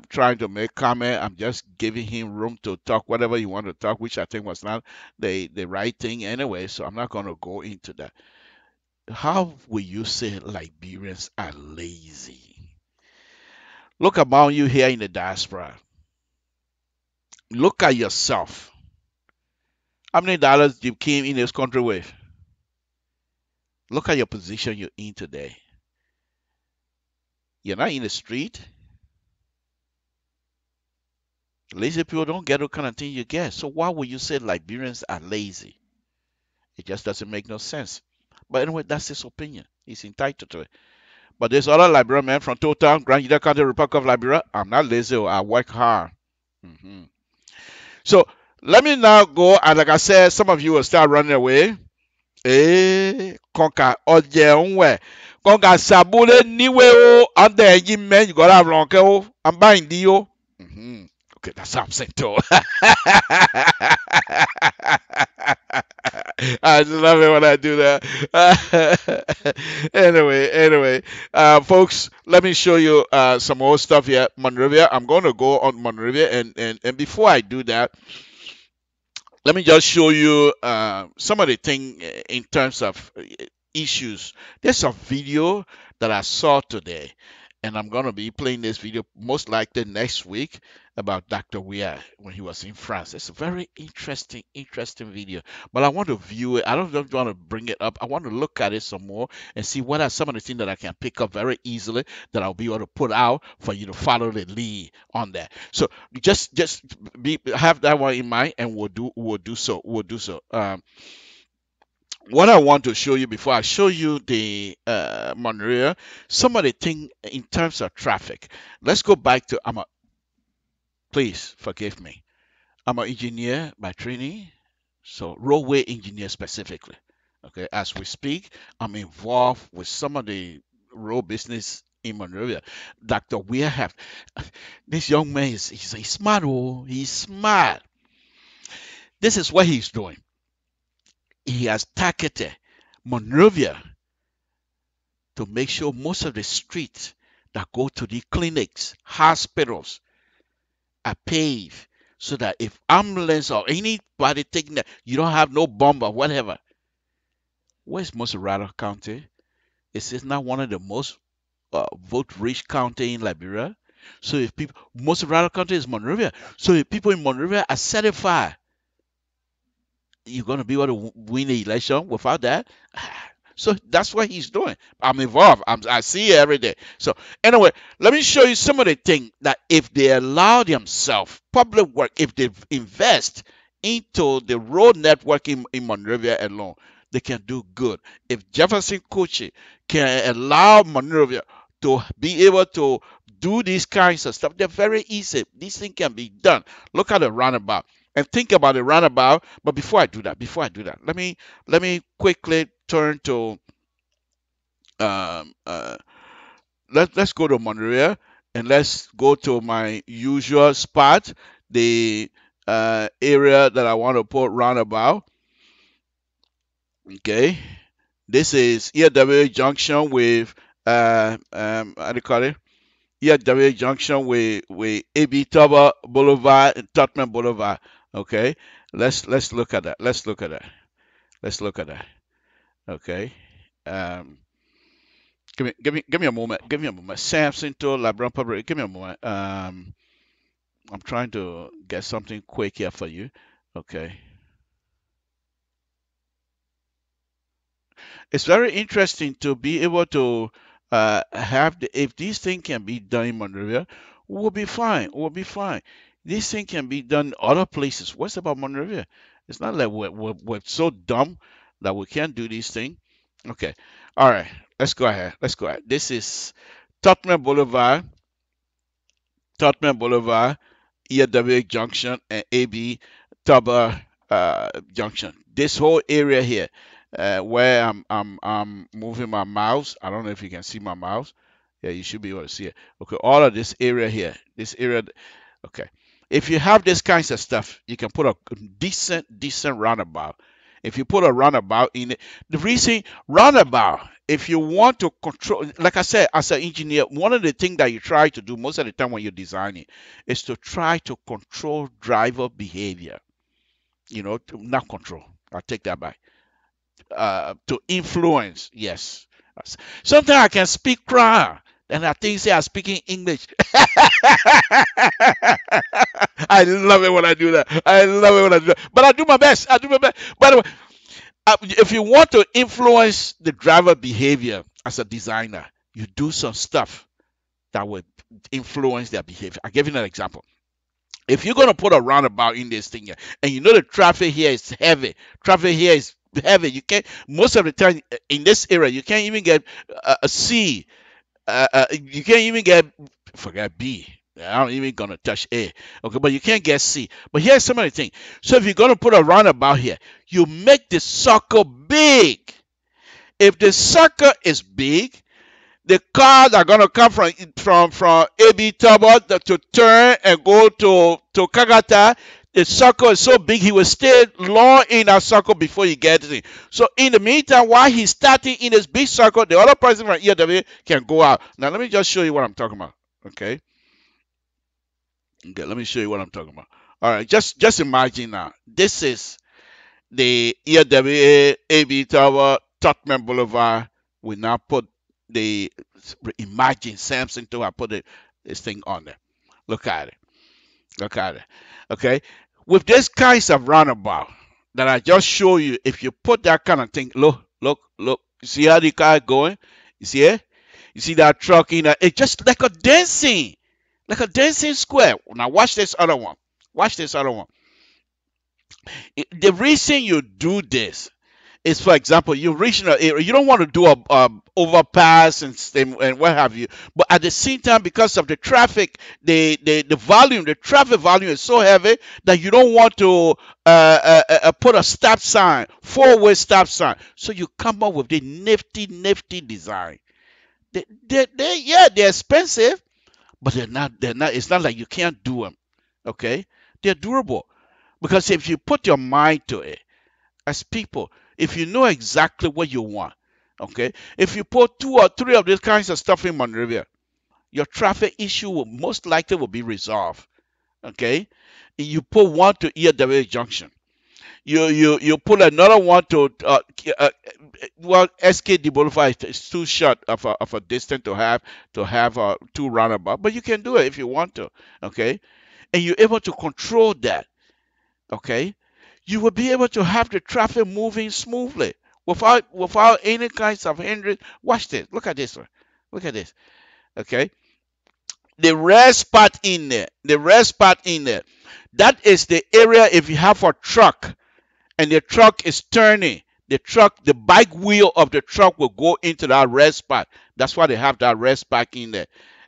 trying to make comment, I'm just giving him room to talk whatever he wanted to talk, which I think was not the right thing anyway. So I'm not going to go into that. How will you say Liberians are lazy? Look among you here in the diaspora. Look at yourself. How many dollars you came in this country with? Look at your position you're in today. You're not in the street. Lazy people don't get the kind of thing you get. So why would you say Liberians are lazy? It just doesn't make no sense. But anyway, that's his opinion. He's entitled to it. But there's other Liberian men from Total, Grand Union County, Republic of Liberia. I'm not lazy. I work hard. So let me now go, and like I said, some of you will start running away. Konka oje unwe. Konka sabule niwe o ande yi men you gotta ronke o. I'm buying dio. Okay, that's what I'm saying too. I just love it when I do that. Anyway, folks, let me show you some more stuff here. Monrovia. I'm going to go on Monrovia, and before I do that, let me just show you some of the thing in terms of issues. There's a video that I saw today, And I'm going to be playing this video most likely next week about Dr. Weir when he was in France. It's a very interesting video. But I want to view it. I don't just want to bring it up. I want to look at it some more and see what are some of the things that I can pick up very easily that I'll be able to put out for you to follow the lead on that. So just have that one in mind, and we'll do so. What I want to show you before I show you the Monrovia, some of the thing in terms of traffic. Let's go back to please forgive me. I'm an engineer by training, so roadway engineer specifically. Okay, as we speak, I'm involved with some of the road business in Monrovia. Dr. Weir have this young man he's smart. Oh, he's smart. This is what he's doing. He has targeted Monrovia to make sure most of the streets that go to the clinics, hospitals are paved so that if ambulance or anybody taking that, you don't have no bomb or whatever. Where's Moserado County? Is it not one of the most vote-rich county in Liberia? So if people, Moserado County is Monrovia. So if people in Monrovia are certified, you're going to be able to win the election without that? So that's what he's doing. I'm involved. I see it every day. So anyway, let me show you some of the things that if they allow themselves, public work, if they invest into the road network in Monrovia alone, they can do good. If Jefferson Kuchi can allow Monrovia to be able to do these kinds of stuff, they're very easy. These things can be done. Look at the roundabout. And think about the roundabout. But before I do that, let me quickly turn to let's go to Monrovia, and let's go to my usual spot, the area that I want to put roundabout. Okay, this is EW Junction with how do you call it? EW Junction with AB Tower Boulevard and Tottenham Boulevard. Okay, let's look at that. Let's look at that. Okay. Give me a moment. Samson to LeBron Public. Give me a moment. I'm trying to get something quick here for you. Okay. It's very interesting to be able to have if this thing can be done in Monrovia, we'll be fine. This thing can be done in other places. What's about Monrovia? It's not like we're so dumb that we can't do this thing. Okay. All right. Let's go ahead. This is Tottenham Boulevard, EW Junction, and AB Taba Junction. This whole area here, where I'm moving my mouse. I don't know if you can see my mouse. Yeah, you should be able to see it. Okay, all of this area here, Okay, if you have this kinds of stuff, you can put a decent roundabout. If you put a roundabout in it, the reason roundabout, if you want to control, like I said, as an engineer, one of the things that you try to do most of the time when you're designing is to try to control driver behavior. Not control. I'll take that back. To influence, yes. Sometimes I can speak crap, and I think say I'm speaking English. I love it when I do that. But I do my best. By the way, if you want to influence the driver behavior as a designer, you do some stuff that will influence their behavior. I'll give you an example. If you're going to put a roundabout in this thing here, and you know the traffic here is heavy, you can't, most of the time in this area, you can't even get a C. You can't even get, forget B. I'm not even going to touch A. Okay, but you can't get C. But here's some of the thing. So if you're going to put a roundabout here, you make the circle big. If the circle is big, the cars are going to come from AB Tubot to turn and go to Kagata. The circle is so big, he will stay long in that circle before he gets it. So in the meantime, while he's starting in this big circle, the other person from EW can go out. Now let me just show you what I'm talking about. Okay, let me show you what I'm talking about. All right, just imagine now. This is the EW AB Tower, Tottenham Boulevard. We now put imagine Samson too. I put this thing on there. Look at it. Look at it. Okay. With this kinds of roundabout that I just show you, if you put that kind of thing, look, look, look. You see how the car going? You see it? You see that truck in there? It's just like a dancing square. Now watch this other one. Watch this other one. The reason you do this is, for example, you reach an area, you don't want to do a overpass and what have you, but at the same time, because of the traffic, the traffic volume is so heavy that you don't want to put a stop sign, four-way stop sign. So you come up with the nifty design. They're expensive, but they're not. It's not like you can't do them. Okay, they're durable because if you put your mind to it, as people, if you know exactly what you want, okay, if you put 2 or 3 of these kinds of stuff in Monrovia, your traffic issue will most likely will be resolved. Okay, you put one to EW Junction. You put another one to well, SKD Boulevard is too short of a distance to have 2 roundabout, but you can do it if you want to. Okay, and you're able to control that. Okay, you will be able to have the traffic moving smoothly without any kinds of hindrance. Watch this. Look at this one. Look at this. Okay, the red spot in there. The red spot in there. That is the area if you have a truck and the truck is turning. The bike wheel of the truck will go into that red spot. That's why they have that red spot in there.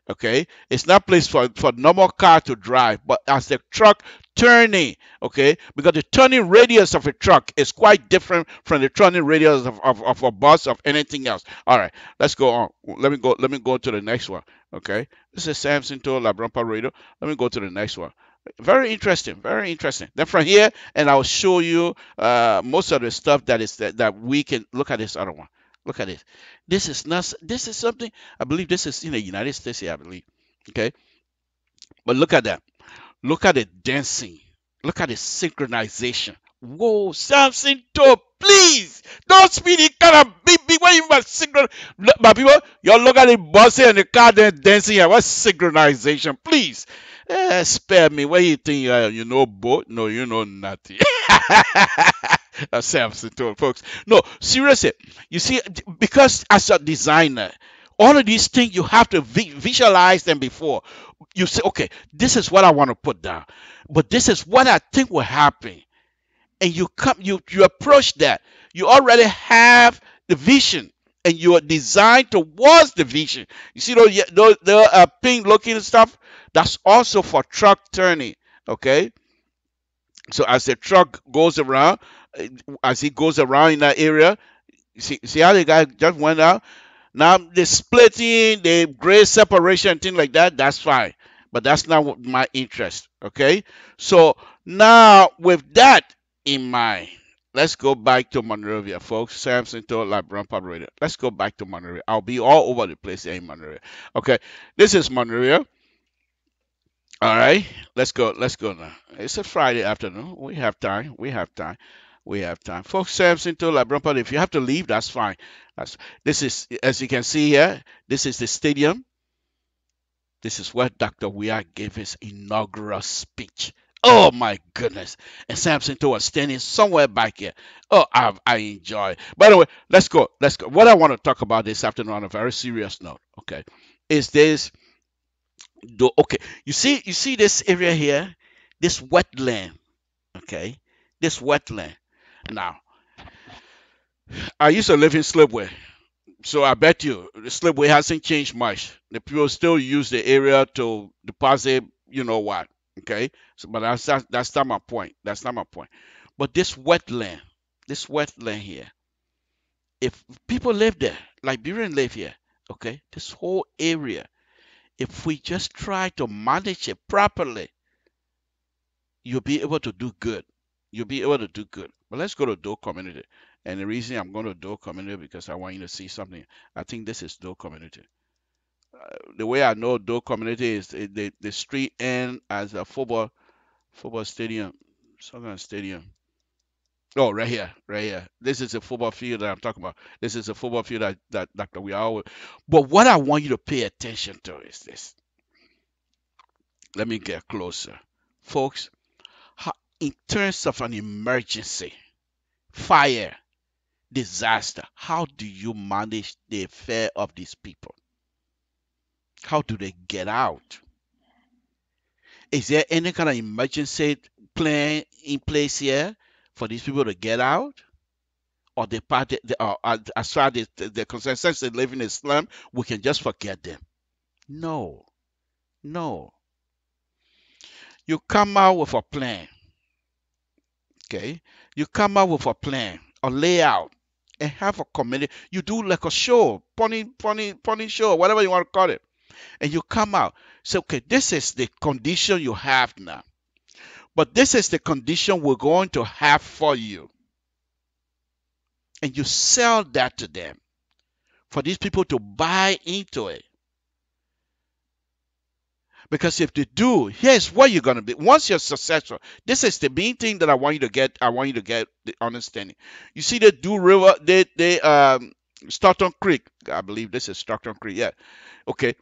Okay, it's not placed for normal car to drive, but as the truck turning, okay, because the turning radius of a truck is quite different from the turning radius of a bus of anything else. All right, let's go on. Let me go to the next one. Okay, this is Samson to La Brampa Radio. Let me go to the next one. Very interesting, very interesting. Then from here, and I'll show you most of the stuff that we can look at. This other one. Look at this. This is not. This is something. I believe this is in the United States here. I believe. Okay. But look at that. Look at the dancing. Look at the synchronization. Whoa, Samson Toe, please don't speed it. Kind of big. What you about synchron? My people, y'all look at the bus and the car then dancing here. What's synchronization? Please. Spare me. What you think? You know boat? No, you know nothing. That's Samson told folks. No, seriously. You see, because as a designer, all of these things you have to visualize them before. You say, okay, this is what I want to put down, but this is what I think will happen. And you approach that. You already have the vision, and you are designed towards the vision. You see those pink looking stuff. That's also for truck turning. Okay. So as the truck goes around, as he goes around in that area, see how the guy just went out. Now the splitting, the gray separation, thing like that, that's fine. But that's not what my interest. Okay. So now with that in mind, let's go back to Monrovia, folks. Samson told La Brampa Radio. Let's go back to Monrovia. I'll be all over the place here in Monrovia. Okay. This is Monrovia. All right, let's go now. It's a Friday afternoon. We have time. Folks, Samson to La Brampa. If you have to leave, that's fine. This is, as you can see here, this is the stadium. This is where Dr. Weah gave his inaugural speech. Oh my goodness. And Samson to was standing somewhere back here. Oh, I enjoy. By the way, let's go. What I want to talk about this afternoon on a very serious note, okay, is this. Okay, you see this area here, this wetland. Okay, this wetland. Now, I used to live in Slipway, so I bet you the Slipway hasn't changed much. The people still use the area to deposit, you know what? Okay, so but that's not my point. That's not my point. But this wetland here, if people live there, Liberian live here, okay, this whole area. If we just try to manage it properly, you'll be able to do good. But let's go to Doe Community. And the reason I'm going to Doe Community because I want you to see something. I think this is Doe Community. The way I know Doe Community is the street end as a football stadium, some kind of stadium. Oh, right here, right here. This is a football field that I'm talking about. This is a football field that we are. But what I want you to pay attention to is this. Let me get closer, folks. How, in terms of an emergency, fire, disaster, how do you manage the affair of these people? How do they get out? Is there any kind of emergency plan in place here for these people to get out? Or the party, as far as the concerned, since they live in a slum, we can just forget them. No, no. You come out with a plan, okay? You come out with a plan, a layout, and have a committee. You do like a show, pony show, whatever you want to call it. And you come out. Say, okay, this is the condition you have now. But this is the condition we're going to have for you. And you sell that to them for these people to buy into it. Because if they do, here's what you're gonna be. Once you're successful, this is the main thing that I want you to get. I want you to get the understanding. You see the Do River, they Stockton Creek. I believe this is Stockton Creek. Yeah. Okay.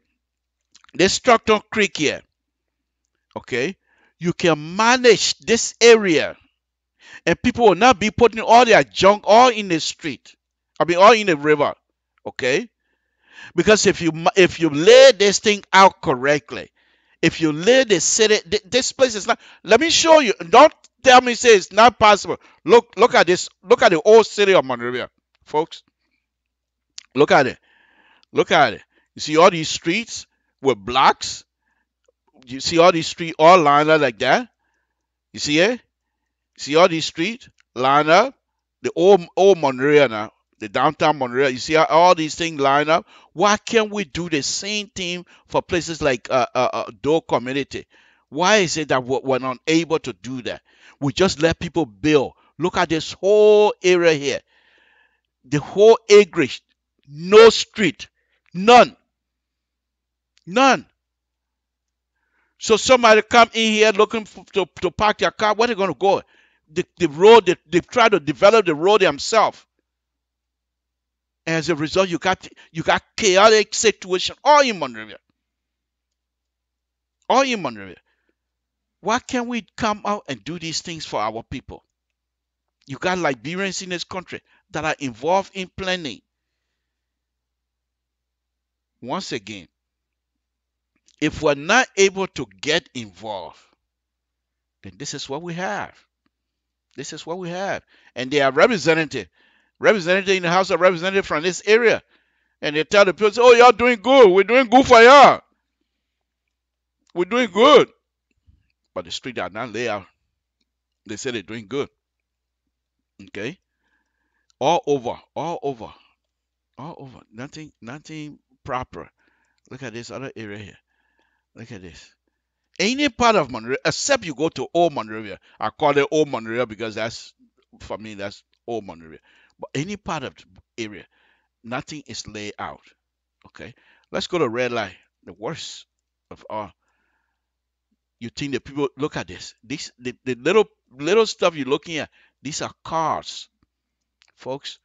This Stockton Creek here. Okay. You can manage this area, and people will not be putting all their junk all in the street. I mean, all in the river. Okay. Because if you lay this thing out correctly, if you lay the city, this place is not. Let me show you. Don't tell me say it's not possible. Look at this. Look at the old city of Monrovia, folks. Look at it. Look at it. You see all these streets with blocks. You see all these streets all lined up like that. You see it? See all these streets lined up. The old Monrovia now. The downtown Monrovia, you see how all these things line up. Why can't we do the same thing for places like Doe community? Why is it that we're not able to do that? We just let people build. Look at this whole area here. The whole acreage. No street. None. So somebody come in here looking to park their car. Where are they going to go? The road, they try to develop the road themselves. As a result, you got chaotic situation all in Monrovia. All in Monrovia. Why can't we come out and do these things for our people? You got Liberians in this country that are involved in planning. Once again, if we're not able to get involved, then this is what we have. This is what we have. And they are representative in the House of Representatives from this area. And they tell the people, oh, y'all doing good. We're doing good for y'all. We're doing good. But the street are not laid out. They say they're doing good. Okay? All over. Nothing proper. Look at this other area here. Look at this. Any part of Monrovia, except you go to Old Monrovia. I call it Old Monrovia because that's, for me, that's Old Monrovia. But any part of the area, nothing is laid out. Okay? Let's go to red light. The worst of all. You think the people, look at this. The little stuff you're looking at, these are cars. Folks,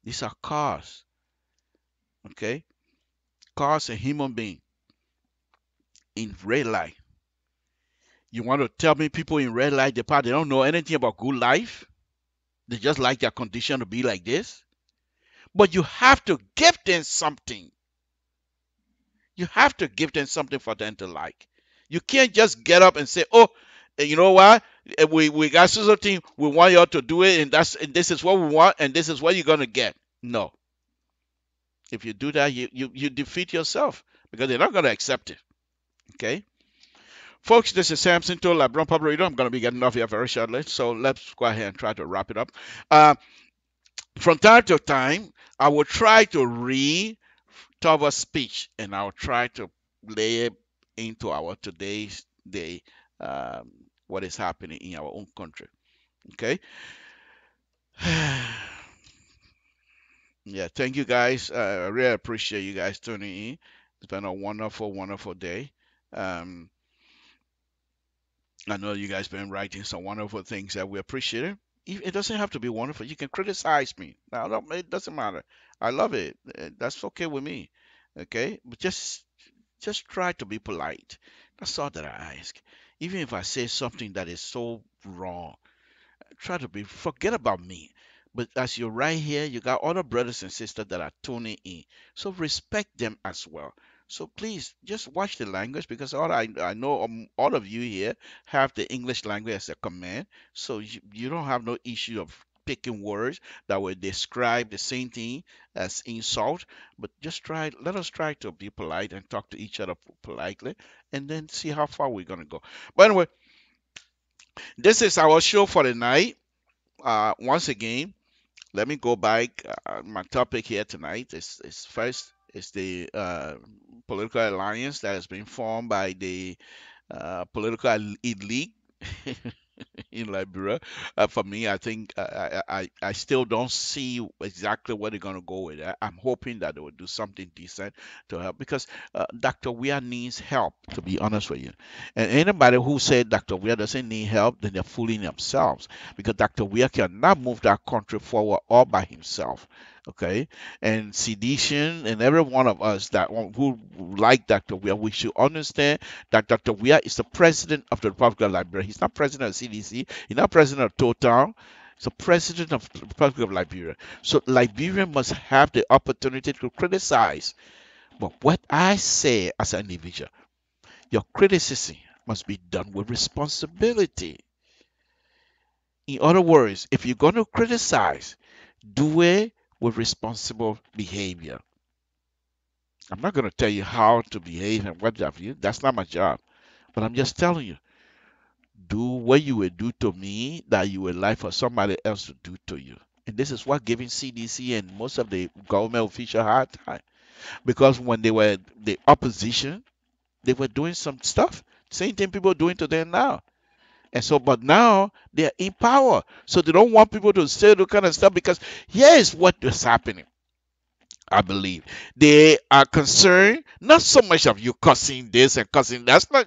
these are cars. Okay? Cars and human beings in red light. You want to tell me people in red light, they don't know anything about good life? They just like their condition to be like this? But you have to give them something. You have to give them something for them to like. You can't just get up and say, oh, you know what? We got something, we want y'all to do it, and this is what we want, and this is what you're gonna get. No. If you do that, you defeat yourself because they're not gonna accept it. Okay? Folks, this is Samson to LeBron Public Radio. I'm gonna be getting off here very shortly, so let's go ahead and try to wrap it up. From time to time, I will try to read Tova's speech, and I'll try to lay it into our today's day, what is happening in our own country. Okay. Yeah, thank you guys. I really appreciate you guys tuning in. It's been a wonderful day. I know you guys been writing some wonderful things that we appreciate it. It doesn't have to be wonderful. You can criticize me. Now, it doesn't matter. I love it. That's okay with me. Okay, but just try to be polite. That's all that I ask. Even if I say something that is so wrong, try to forget about me. But as you're right here, you got other brothers and sisters that are tuning in. So respect them as well. So please just watch the language, because I know all of you here have the English language as a command. So you don't have no issue of picking words that will describe the same thing as insult. But let us try to be polite and talk to each other politely, and then see how far we're going to go. But anyway, this is our show for the night. Once again, let me go back. My topic here tonight is first is the political alliance that has been formed by the political elite in Liberia. For me, I think I still don't see exactly where they're going to go with that. I'm hoping that they will do something decent to help, because Dr. Weah needs help, to be honest with you. And anybody who said Dr. Weah doesn't need help, then they're fooling themselves, because Dr. Weah cannot move that country forward all by himself. Okay, and sedition and every one of us who like Dr. Weah, we should understand that Dr. Weah is the president of the Republic of Liberia. He's not president of CDC. He's not president of Total. He's the president of the Republic of Liberia. So Liberia must have the opportunity to criticize. But what I say as an individual, your criticism must be done with responsibility. In other words, if you're going to criticize, do it with responsible behavior. I'm not going to tell you how to behave and what have you. That's not my job. But I'm just telling you, do what you would do to me that you would like for somebody else to do to you. And this is what giving CDC and most of the government officials a hard time. Because when they were the opposition, they were doing some stuff. Same thing people are doing to them now. And so, but now they're in power. So they don't want people to say that kind of stuff, because here's what is happening. I believe they are concerned not so much of you cussing this and cussing. That's not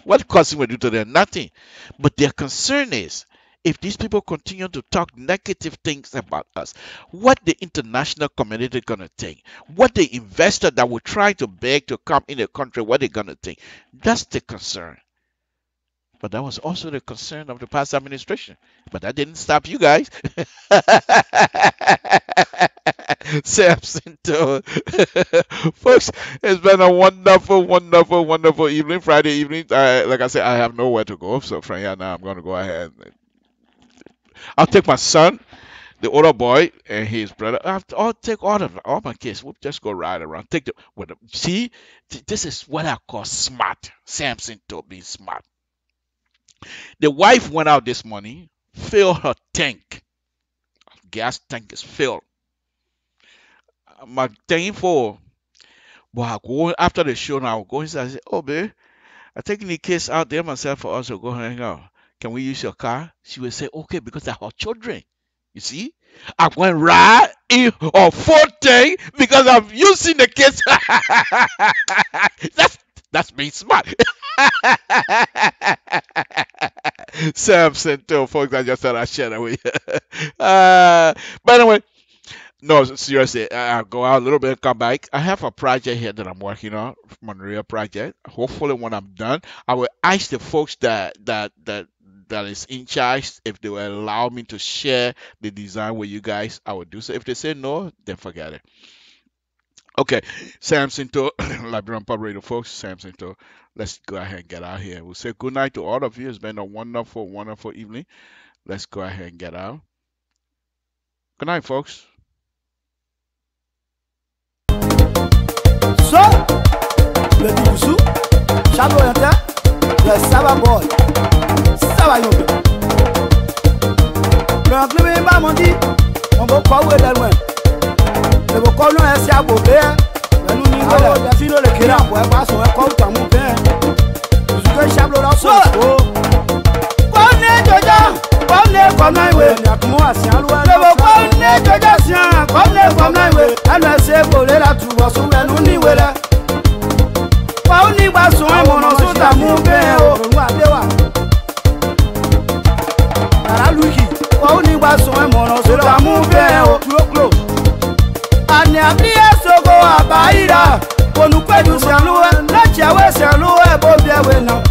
what cussing will do to them. Nothing. But their concern is, if these people continue to talk negative things about us, what the international community is going to think, what the investor that will try to beg to come in the country, what they're going to think. That's the concern. But that was also the concern of the past administration. But that didn't stop you guys. Samson, folks, it's been a wonderful, wonderful, wonderful evening, Friday evening. Like I said, I have nowhere to go. So from here now, I'm going to go ahead. I'll take my son, the older boy, and his brother. I'll take all my kids. We'll just go ride around. See, this is what I call smart. Samson to be smart. The wife went out this morning, filled her tank. Gas tank is filled. My tank full. But I go after the show now. I go inside and say, "Oh, babe, I'm taking the kids out there myself for us to go hang out. Can we use your car?" She will say, "Okay," because they're her children. You see? I went right in a full tank because I'm using the kids. That's being smart. Samson, too, folks. I just thought I'd share that with you. But anyway, no, seriously, I'll go out a little bit and come back. I have a project here that I'm working on, Monreal project. Hopefully, when I'm done, I will ask the folks that is in charge if they will allow me to share the design with you guys. I will do so. If they say no, then forget it. Okay, Samson to Liberian Pub Radio folks, Samson to, let's go ahead and get out here. We'll say good night to all of you. It's been a wonderful, wonderful evening. Let's go ahead and get out. Good night, folks. So, le Diboussou, Chalo Yanta, le Saba Boy, Saba Yoke. Le Anglais m'a menti, on va pas où est loin. Le Bocolo est si à Bobé, le nous n'y va pas, si le Kira, pour pas son compte à mon père. Je suis Chablo la soie. Bonne Joja, bonne comme Naïwe, moi si à loin. Le bonne Joja, si bonne comme Naïwe, elle s'est volée la trouve sous le nous n'y va pas. Pas ni va son mon sous à mon père, on va devoir. La Luki, pas ni va Aira, Ponu Pedu Salua, Nachawe Salua, Bobia no.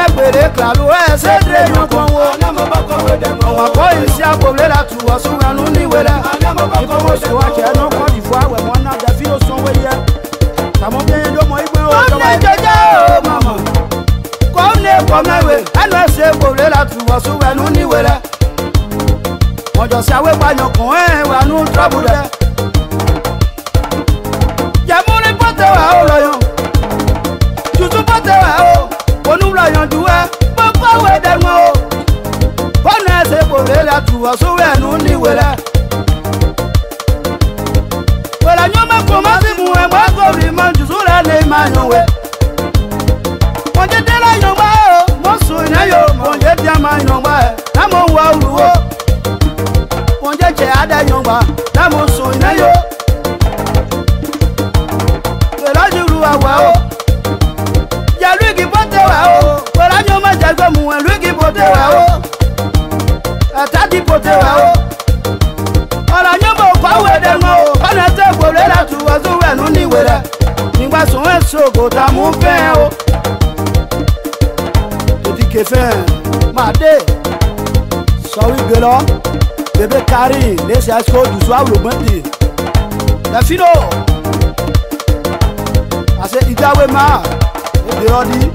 Gbere klalu sedre yokonwo namabako wedemo wa ko isi abolera tu wasunu ni wera ifomo se wa ke no ko di fo awe mo na da fi o sonwe ye tamo bien do mo igbe o do wa jeje o mama ko ne ko mewe ana se bolera tu wasunu ni wera ojo se awe pa yokun wa nu trouble de jamure pote wa o loyo tutu pote wa o onula yanduwe boko we demo bona se bolela tu aso enu ni wera wera nyoma koma si mu e ma go ri man ju sura le ma nwe onje de la nyoma o mo so ina yo onje dia ma nyoma na mo wa uluwo onje che ada nyoma na mo so ina yo wera juru awa o Yalugi potewa o, wala nyoma jagwe mu lugi potewa o. Atadi potewa o. Ala nyoma kwa wede ngo, ana te bolela tu wazu wenu ni wera. Ningwa so enso go ta mu fe o. Todi ke fe, ma de. Sorry gelo. Bebe Kari, laisse à ce que tu sois le bandit. La fino. Ase idawe ma. Birodi,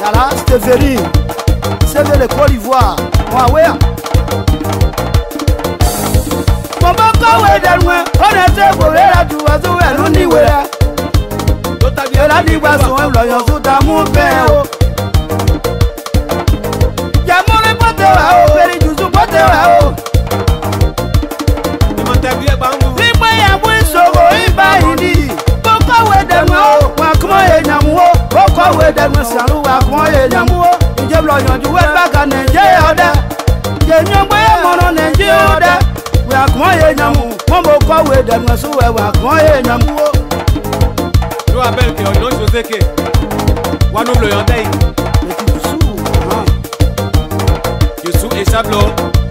Yala, Stéphanie, c'est de Côte d'Ivoire, Mouawé. Mon bon wedelwe, on était pour la douazo et l'uniwela. La divason, l'oyon sous ta mon père. Yamon le poteau, Peri du sous-poteau. Libre ya mouissogo, il va y dire. Come on, Yamuo, Boko with them, Salu, Yamuo, Jablo, you went back on the Jada. Yamuo, Mono, and Jada. We are quiet, Yamu, Momo, with them, so we are quiet, Yamuo. You are Belki, or not Joseke. One of your day. You sue a sablo,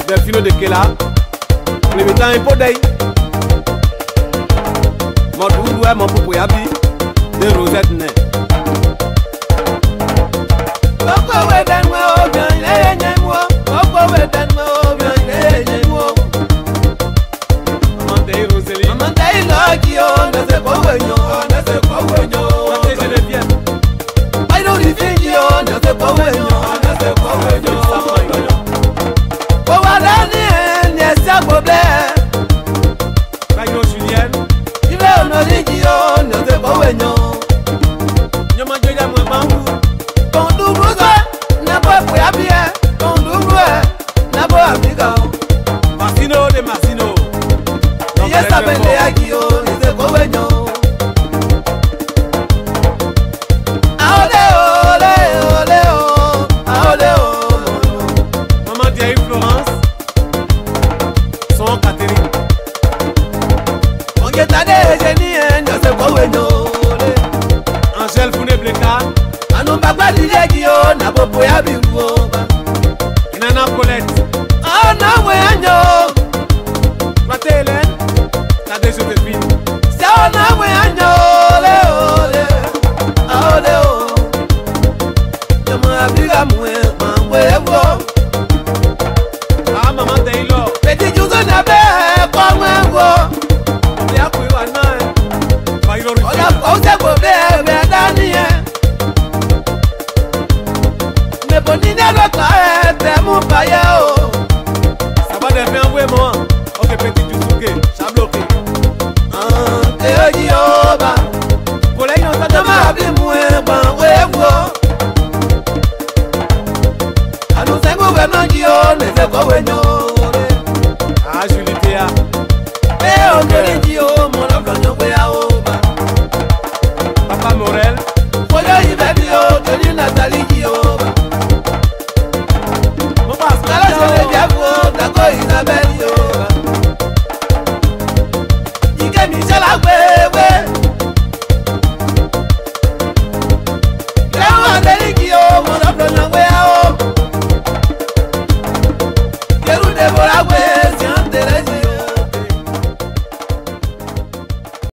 the fino de Kela. Le temps pour day. Mon mon popo yabi. De Rosette ne. Boko we dan mo obian le nyemo. Boko we dan mo obian le nyemo. Amante Roseli. Amante Loki o na se ko wenyo, na se ko wenyo. Amante Geneviève. I don't think you na se ko wenyo, na se ko wenyo. Ko wa dani ne sa boble. Bayo Julien. Ibe ono ligio na se ko wenyo. Masino de Masino. Yes, I been there, Gio, is a Bowenyo. Maman Diaye Florence, son Catherine. On get à des génies, c'est a Bowenyo. Angèle Founé Bleka. Anou Bagba Didier Gio, n'a pas pour ya bingo. Nana Colette. Ah, na weanyo. Mate Hélène. T'as des Joséphine. C'est un na weanyo. Ole ole. Ah ole o. Yama abiga mwe mwevo. Ah maman Taylor. Petit Juzo na be kwa mwevo. Ya kuiwa nae. Bailo Richard. Ola ose bobe be dani e. Me bonine lo klae te mu paye o. Moi, ok, petit Jusuke, ça bloqué. Yoba, pour les gens, ça m'a appelé moins, ben, ouais, moi. À nous, c'est gouvernement qui on les a pas ah, Julie Théa. Eh, on te dit, oh, mon homme, Papa Morel. Pour les gens, Tony Nathalie Guillaume. Mon passe, là, je l'ai bien vu, d'accord, Isabelle. Michel Agbe,